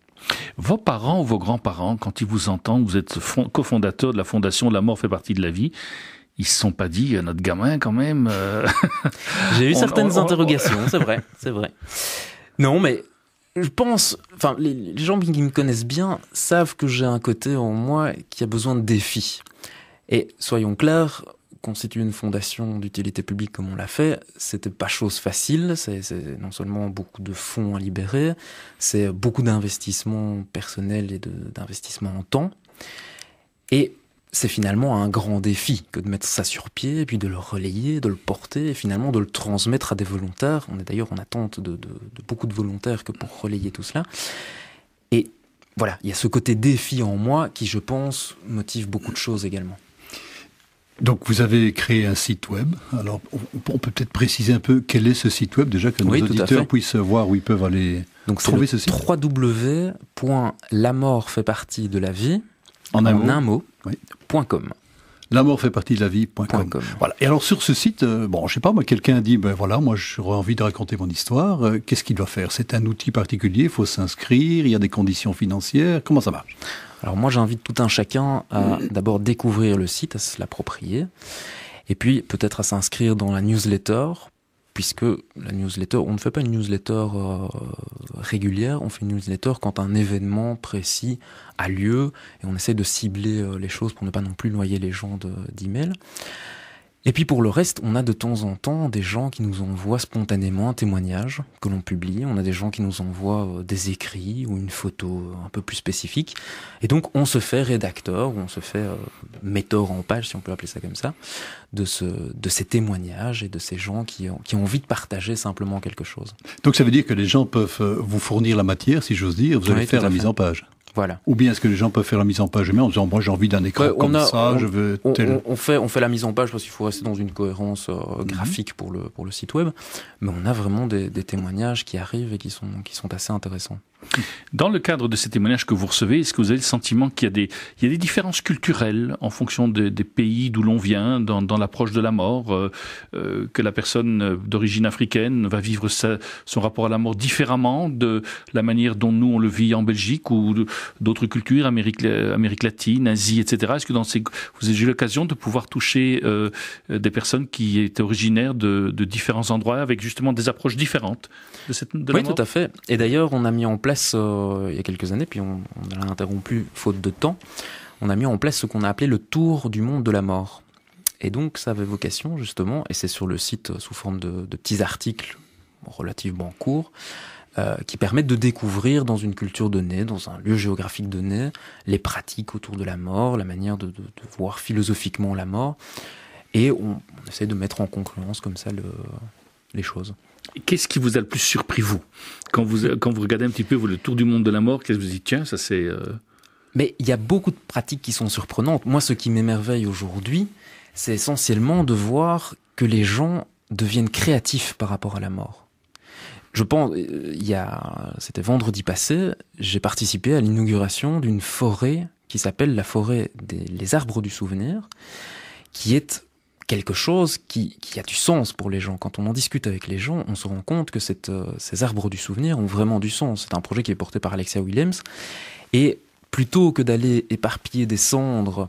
Vos parents ou vos grands-parents, quand ils vous entendent, vous êtes cofondateur de la fondation La Mort fait partie de la vie, ils se sont pas dit, notre gamin quand même... J'ai eu certaines interrogations, c'est vrai. Non, mais je pense... Enfin, les gens qui me connaissent bien savent que j'ai un côté en moi qui a besoin de défis. Et soyons clairs, constituer une fondation d'utilité publique comme on l'a fait, c'était pas chose facile. C'est non seulement beaucoup de fonds à libérer, c'est beaucoup d'investissements personnels et d'investissements en temps. Et c'est finalement un grand défi que de mettre ça sur pied, et puis de le relayer, de le porter, et finalement de le transmettre à des volontaires. On est d'ailleurs en attente de beaucoup de volontaires que pour relayer tout cela. Et voilà, il y a ce côté défi en moi qui, je pense, motive beaucoup de choses également. Donc vous avez créé un site web. Alors on peut peut-être préciser un peu quel est ce site web, déjà que nos auditeurs puissent voir où ils peuvent aller trouver ce site. www.lamortfaitpartiedelavie en un mot, .com. Lamortfaitpartiedelavie.com. Voilà. Et alors sur ce site, je sais pas, moi quelqu'un dit, moi j'aurais envie de raconter mon histoire. Qu'est-ce qu'il doit faire? C'est un outil particulier, il faut s'inscrire, il y a des conditions financières. Comment ça marche? Alors moi j'invite tout un chacun à d'abord découvrir le site, à se l'approprier, et puis peut-être à s'inscrire dans la newsletter, puisque la newsletter, on ne fait pas une newsletter régulière, on fait une newsletter quand un événement précis a lieu, et on essaie de cibler les choses pour ne pas non plus noyer les gens d'emails. Et puis pour le reste, on a de temps en temps des gens qui nous envoient spontanément un témoignage que l'on publie. On a des gens qui nous envoient des écrits ou une photo un peu plus spécifique. Et donc on se fait rédacteur, ou on se fait metteur en page, si on peut appeler ça comme ça, de ces témoignages et de ces gens qui ont envie de partager simplement quelque chose. Donc ça veut dire que les gens peuvent vous fournir la matière, si j'ose dire, vous allez faire la mise en page. Voilà. Ou bien est-ce que les gens peuvent faire la mise en page en disant moi j'ai envie d'un écran je veux tel... on fait la mise en page parce qu'il faut rester dans une cohérence graphique pour le site web, mais on a vraiment des témoignages qui arrivent et qui sont assez intéressants. Dans le cadre de ces témoignages que vous recevez, est-ce que vous avez le sentiment qu'il y a des différences culturelles en fonction des pays d'où l'on vient, dans l'approche de la mort, que la personne d'origine africaine va vivre son rapport à la mort différemment de la manière dont nous on le vit en Belgique ou d'autres cultures, Amérique latine, Asie, etc. Est-ce que vous avez eu l'occasion de pouvoir toucher des personnes qui étaient originaires de différents endroits avec justement des approches différentes de la mort? Oui, tout à fait. Et d'ailleurs, on a mis en place il y a quelques années, puis on l'a interrompu faute de temps, on a mis en place ce qu'on a appelé le tour du monde de la mort. Et donc ça avait vocation justement, et c'est sur le site sous forme de petits articles relativement courts, qui permettent de découvrir dans une culture donnée, dans un lieu géographique donné, les pratiques autour de la mort, la manière de voir philosophiquement la mort, et on essaie de mettre en concurrence comme ça les choses. Qu'est-ce qui vous a le plus surpris, vous, quand vous regardez un petit peu le tour du monde de la mort, qu'est-ce que vous dites, tiens, ça c'est... Mais il y a beaucoup de pratiques qui sont surprenantes. Moi, ce qui m'émerveille aujourd'hui, c'est essentiellement de voir que les gens deviennent créatifs par rapport à la mort. Je pense, c'était vendredi passé, j'ai participé à l'inauguration d'une forêt qui s'appelle la forêt des arbres du souvenir, qui est quelque chose qui a du sens pour les gens. Quand on en discute avec les gens, on se rend compte que ces arbres du souvenir ont vraiment du sens. C'est un projet qui est porté par Alexia Williams. Et plutôt que d'aller éparpiller des cendres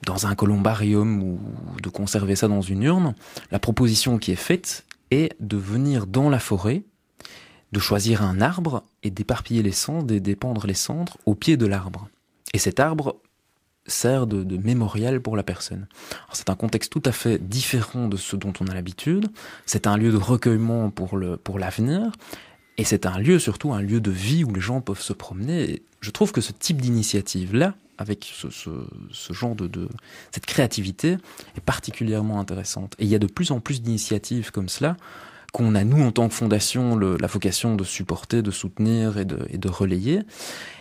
dans un columbarium ou de conserver ça dans une urne, la proposition qui est faite est de venir dans la forêt, de choisir un arbre et d'éparpiller les cendres et d'épandre les cendres au pied de l'arbre. Et cet arbre sert de mémorial pour la personne. Alors, c'est un contexte tout à fait différent de ce dont on a l'habitude. C'est un lieu de recueillement pour l'avenir. Et c'est un lieu, surtout un lieu de vie où les gens peuvent se promener. Et je trouve que ce type d'initiative-là, avec ce genre cette créativité, est particulièrement intéressante. Et il y a de plus en plus d'initiatives comme cela qu'on a, nous, en tant que fondation, la vocation de supporter, de soutenir et de relayer.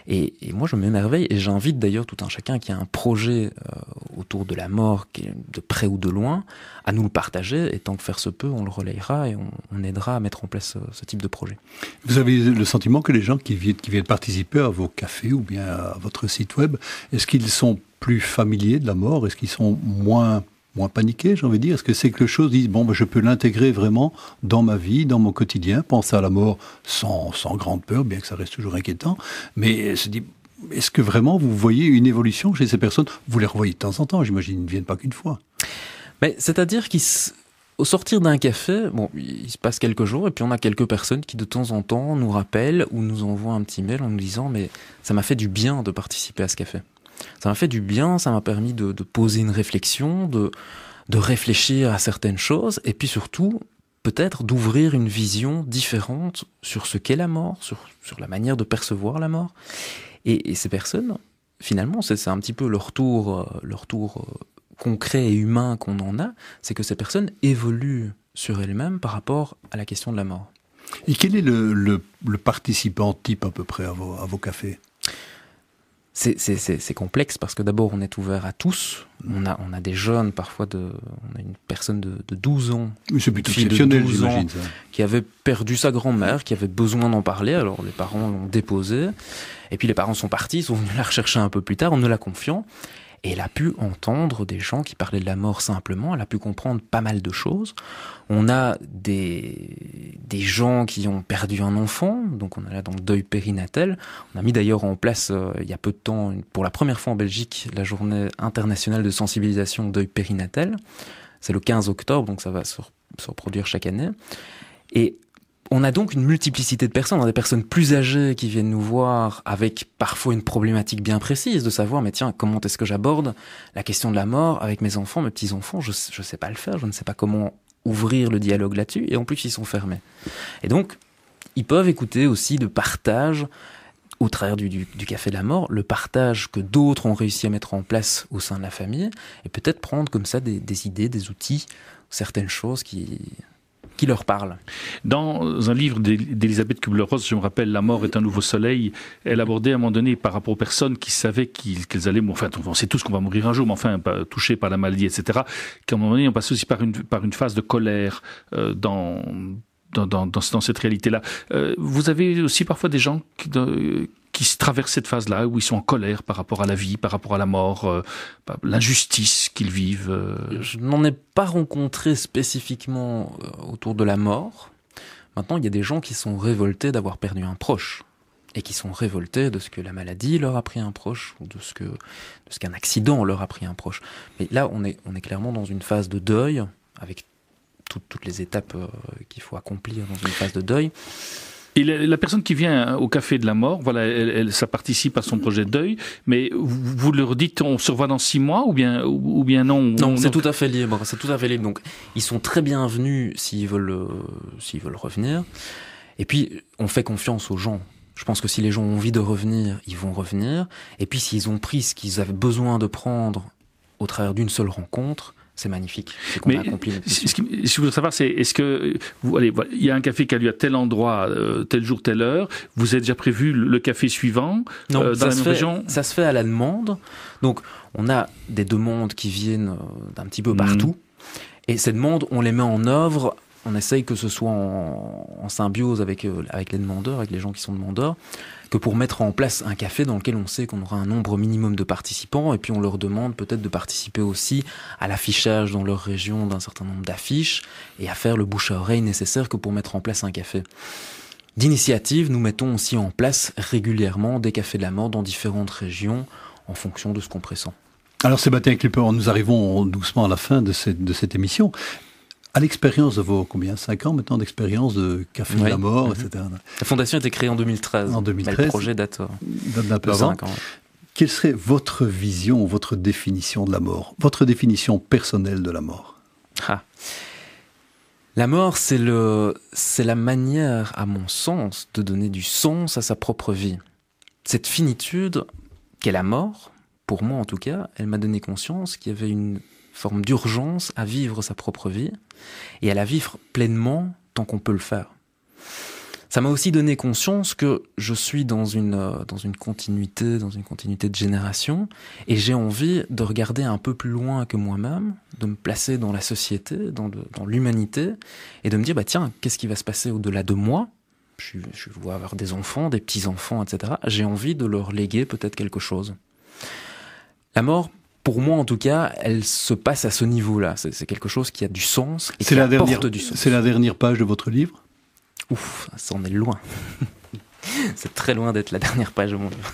Et moi, je m'émerveille, et j'invite d'ailleurs tout un chacun qui a un projet autour de la mort, de près ou de loin, à nous le partager, et tant que faire se peut, on le relayera et on aidera à mettre en place ce type de projet. Vous avez le sentiment que les gens qui viennent participer à vos cafés ou bien à votre site web, est-ce qu'ils sont plus familiers de la mort? Est-ce qu'ils sont moins paniqués, j'ai envie de dire? Est-ce que c'est quelque chose, disent, je peux l'intégrer vraiment dans ma vie, dans mon quotidien, penser à la mort sans grande peur, bien que ça reste toujours inquiétant, mais se dit, est-ce que vraiment vous voyez une évolution chez ces personnes? Vous les revoyez de temps en temps, j'imagine, ils ne viennent pas qu'une fois. Mais c'est-à-dire qu'au sortir d'un café, il se passe quelques jours, et puis on a quelques personnes qui de temps en temps nous rappellent ou nous envoient un petit mail en nous disant, mais ça m'a fait du bien de participer à ce café. Ça m'a fait du bien, ça m'a permis de poser une réflexion, de de réfléchir à certaines choses, et puis surtout, peut-être d'ouvrir une vision différente sur ce qu'est la mort, sur la manière de percevoir la mort. Et ces personnes, finalement, c'est un petit peu leur tour concret et humain qu'on en a, c'est que ces personnes évoluent sur elles-mêmes par rapport à la question de la mort. Et quel est le participant type à peu près à vos cafés ? C'est complexe parce que d'abord on est ouvert à tous. On a des jeunes, parfois on a une personne de 12 ans. Mais c'est plutôt exceptionnel, j'imagine ça. Qui avait perdu sa grand-mère, qui avait besoin d'en parler. Alors les parents l'ont déposée. Et puis les parents sont partis, sont venus la rechercher un peu plus tard en nous la confiant. Et elle a pu entendre des gens qui parlaient de la mort simplement, elle a pu comprendre pas mal de choses. On a des gens qui ont perdu un enfant, donc on a là dans le deuil périnatal. On a mis d'ailleurs en place, il y a peu de temps, pour la première fois en Belgique, la journée internationale de sensibilisation au deuil périnatal. C'est le 15 octobre, donc ça va se reproduire chaque année. Et on a donc une multiplicité de personnes. On a des personnes plus âgées qui viennent nous voir avec parfois une problématique bien précise de savoir, mais tiens, comment est-ce que j'aborde la question de la mort avec mes enfants, mes petits-enfants? Je sais pas le faire, je ne sais pas comment ouvrir le dialogue là-dessus, et en plus ils sont fermés. Et donc, ils peuvent écouter aussi de partage au travers du café de la mort, le partage que d'autres ont réussi à mettre en place au sein de la famille, et peut-être prendre comme ça des idées, des outils, certaines choses qui leur parle. Dans un livre d'Elisabeth Kubler-Ross, je me rappelle, La mort est un nouveau soleil, elle abordait à un moment donné par rapport aux personnes qui savaient qu'elles allaient mourir, enfin on sait tous qu'on va mourir un jour, mais enfin touchés par la maladie, etc., qu'à un moment donné on passe aussi par une phase de colère dans cette réalité-là. Vous avez aussi parfois des gens qui se traversent cette phase-là, où ils sont en colère par rapport à la vie, par rapport à la mort, l'injustice qu'ils vivent. Je n'en ai pas rencontré spécifiquement autour de la mort. Maintenant, il y a des gens qui sont révoltés d'avoir perdu un proche, et qui sont révoltés de ce que la maladie leur a pris un proche, ou de ce qu'un accident leur a pris un proche. Mais là, on est clairement dans une phase de deuil, avec toutes les étapes qu'il faut accomplir dans une phase de deuil. Et la personne qui vient au café de la mort, voilà, ça participe à son projet de deuil, mais vous leur dites on se revoit dans 6 mois ou bien non? Non, c'est tout à fait libre, Donc, ils sont très bienvenus s'ils veulent revenir. Et puis, on fait confiance aux gens. Je pense que si les gens ont envie de revenir, ils vont revenir. Et puis, s'ils ont pris ce qu'ils avaient besoin de prendre au travers d'une seule rencontre, c'est magnifique. C'est qu'on a accompli le ce que je voudrais savoir, c'est est-ce que il y a un café qui a lieu à tel endroit, tel jour, telle heure. Vous avez déjà prévu le café suivant dans la même région? Ça se fait à la demande. Donc, on a des demandes qui viennent d'un petit peu partout. Et ces demandes, on les met en œuvre. On essaye que ce soit en symbiose avec les demandeurs, avec les gens qui sont demandeurs, que pour mettre en place un café dans lequel on sait qu'on aura un nombre minimum de participants, et puis on leur demande peut-être de participer aussi à l'affichage dans leur région d'un certain nombre d'affiches, et à faire le bouche à oreille nécessaire que pour mettre en place un café. D'initiative, nous mettons aussi en place régulièrement des cafés de la mort dans différentes régions, en fonction de ce qu'on pressent. Alors Sébastien Klipper, nous arrivons doucement à la fin de cette émission. À l'expérience de vos 5 ans maintenant d'expérience de Café de la Mort, etc. La fondation a été créée en 2013. En 2013. Mais le projet date d'un peu avant. 5 ans. Quelle serait votre vision, votre définition de la mort? Votre définition personnelle de la mort? La mort, c'est la manière, à mon sens, de donner du sens à sa propre vie. Cette finitude qu'est la mort, pour moi en tout cas, elle m'a donné conscience qu'il y avait une forme d'urgence à vivre sa propre vie et à la vivre pleinement tant qu'on peut le faire. Ça m'a aussi donné conscience que je suis dans une continuité de génération, et j'ai envie de regarder un peu plus loin que moi-même, de me placer dans la société, dans l'humanité, et de me dire tiens, qu'est-ce qui va se passer au-delà de moi? Je vais avoir des enfants, des petits-enfants, etc. J'ai envie de leur léguer peut-être quelque chose. La mort, pour moi, en tout cas, elle se passe à ce niveau-là. C'est quelque chose qui a du sens et qui apporte du sens. C'est la dernière page de votre livre? Ouf, ça en est loin. C'est très loin d'être la dernière page de mon livre.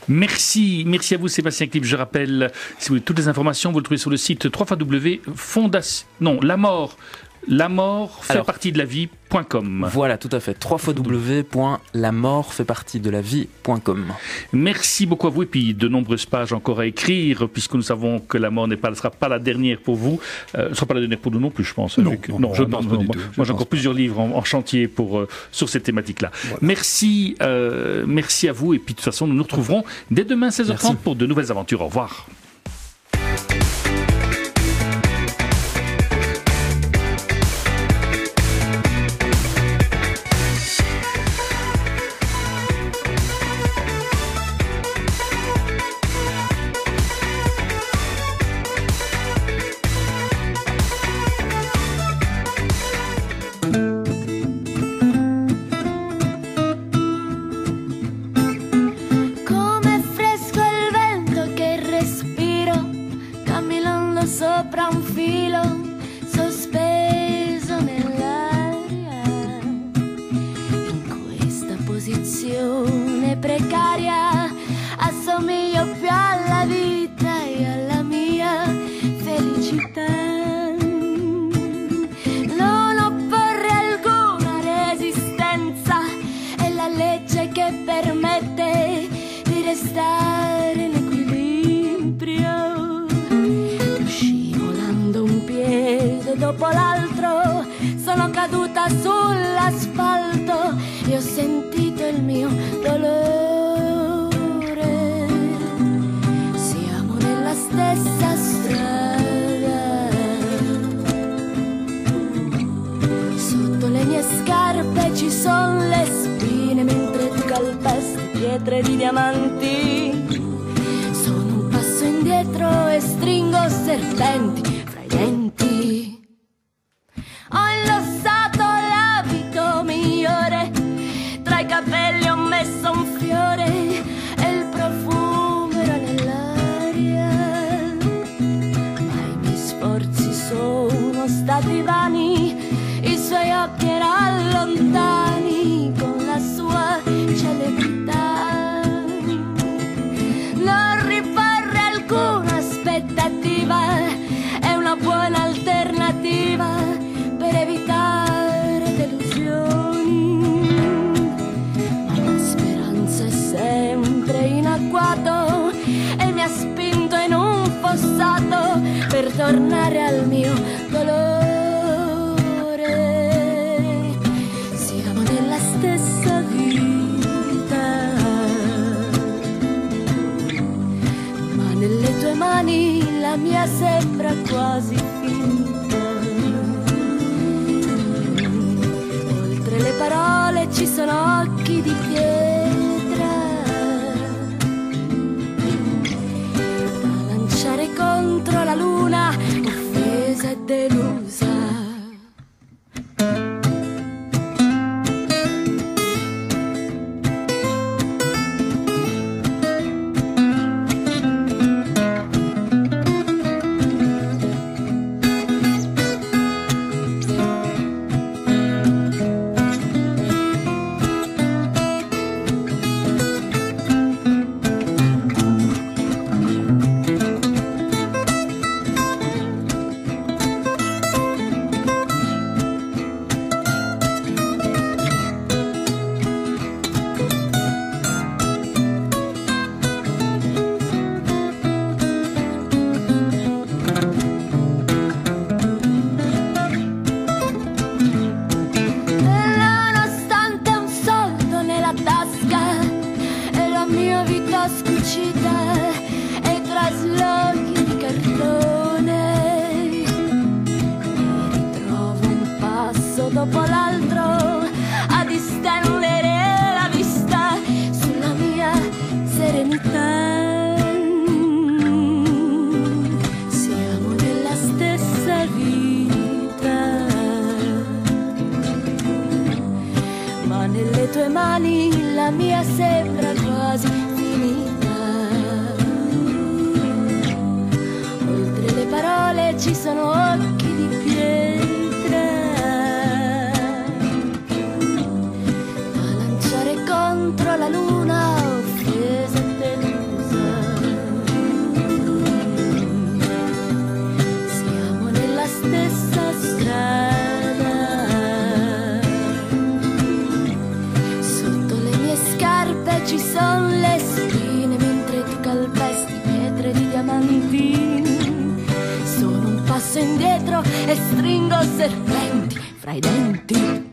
Merci à vous Sébastien Klipper. Je rappelle, si vous voulez toutes les informations, vous le trouvez sur le site www.lamort La mort fait partie de la vie.com. Voilà, tout à fait. www.lamortfaitpartiedelavie.com. Merci beaucoup à vous. Et puis, de nombreuses pages encore à écrire, puisque nous savons que la mort ne sera pas la dernière pour vous. Ne sera pas la dernière pour nous non plus, je pense. Non, moi, j'ai encore plusieurs livres en chantier sur cette thématique-là. Voilà. Merci à vous. Et puis, de toute façon, nous nous retrouverons dès demain 16h30 pour de nouvelles aventures. Au revoir. Sopra un filo sospeso nell'aria, in questa posizione precaria assomiglio più alla vita e alla mia felicità. Non opporre alcuna resistenza, è la legge che permette di restare in equilibrio. Un piede dopo l'altro sono caduta sull'asfalto e ho sentito il mio dolore. Siamo nella stessa strada, sotto le mie scarpe ci sono le spine mentre tu calpesti pietre di diamanti. Sono un passo indietro e stringo serpenti denti. Ho indossato l'abito migliore, tra i capelli ho messo un fiore e il profumo era nell'aria. Ma i miei sforzi sono stati vani, i suoi occhi erano lontani con la sua celebrità. Non riporre alcuna aspettativa, una buona alternativa per evitare delusioni. Ma la speranza è sempre in agguato e mi ha spinto in un fossato per tornare al mio dolore. Siamo nella stessa vita, ma nelle tue mani la mia sembra quasi finita. Oltre le parole ci sono occhi di pietra da lanciare contro la luna, offesa e delusa. E traslochi di cartone mi ritrovo un passo dopo l'altro a distendere la vista sulla mia serenità. Siamo nella stessa vita, ma nelle tue mani la mia sembra quasi finita. Oltre le parole ci sono occhi di pietra da lanciare contro la luna, offesa e delusa. Siamo nella stessa strada, indietro e stringo serpenti fra i denti.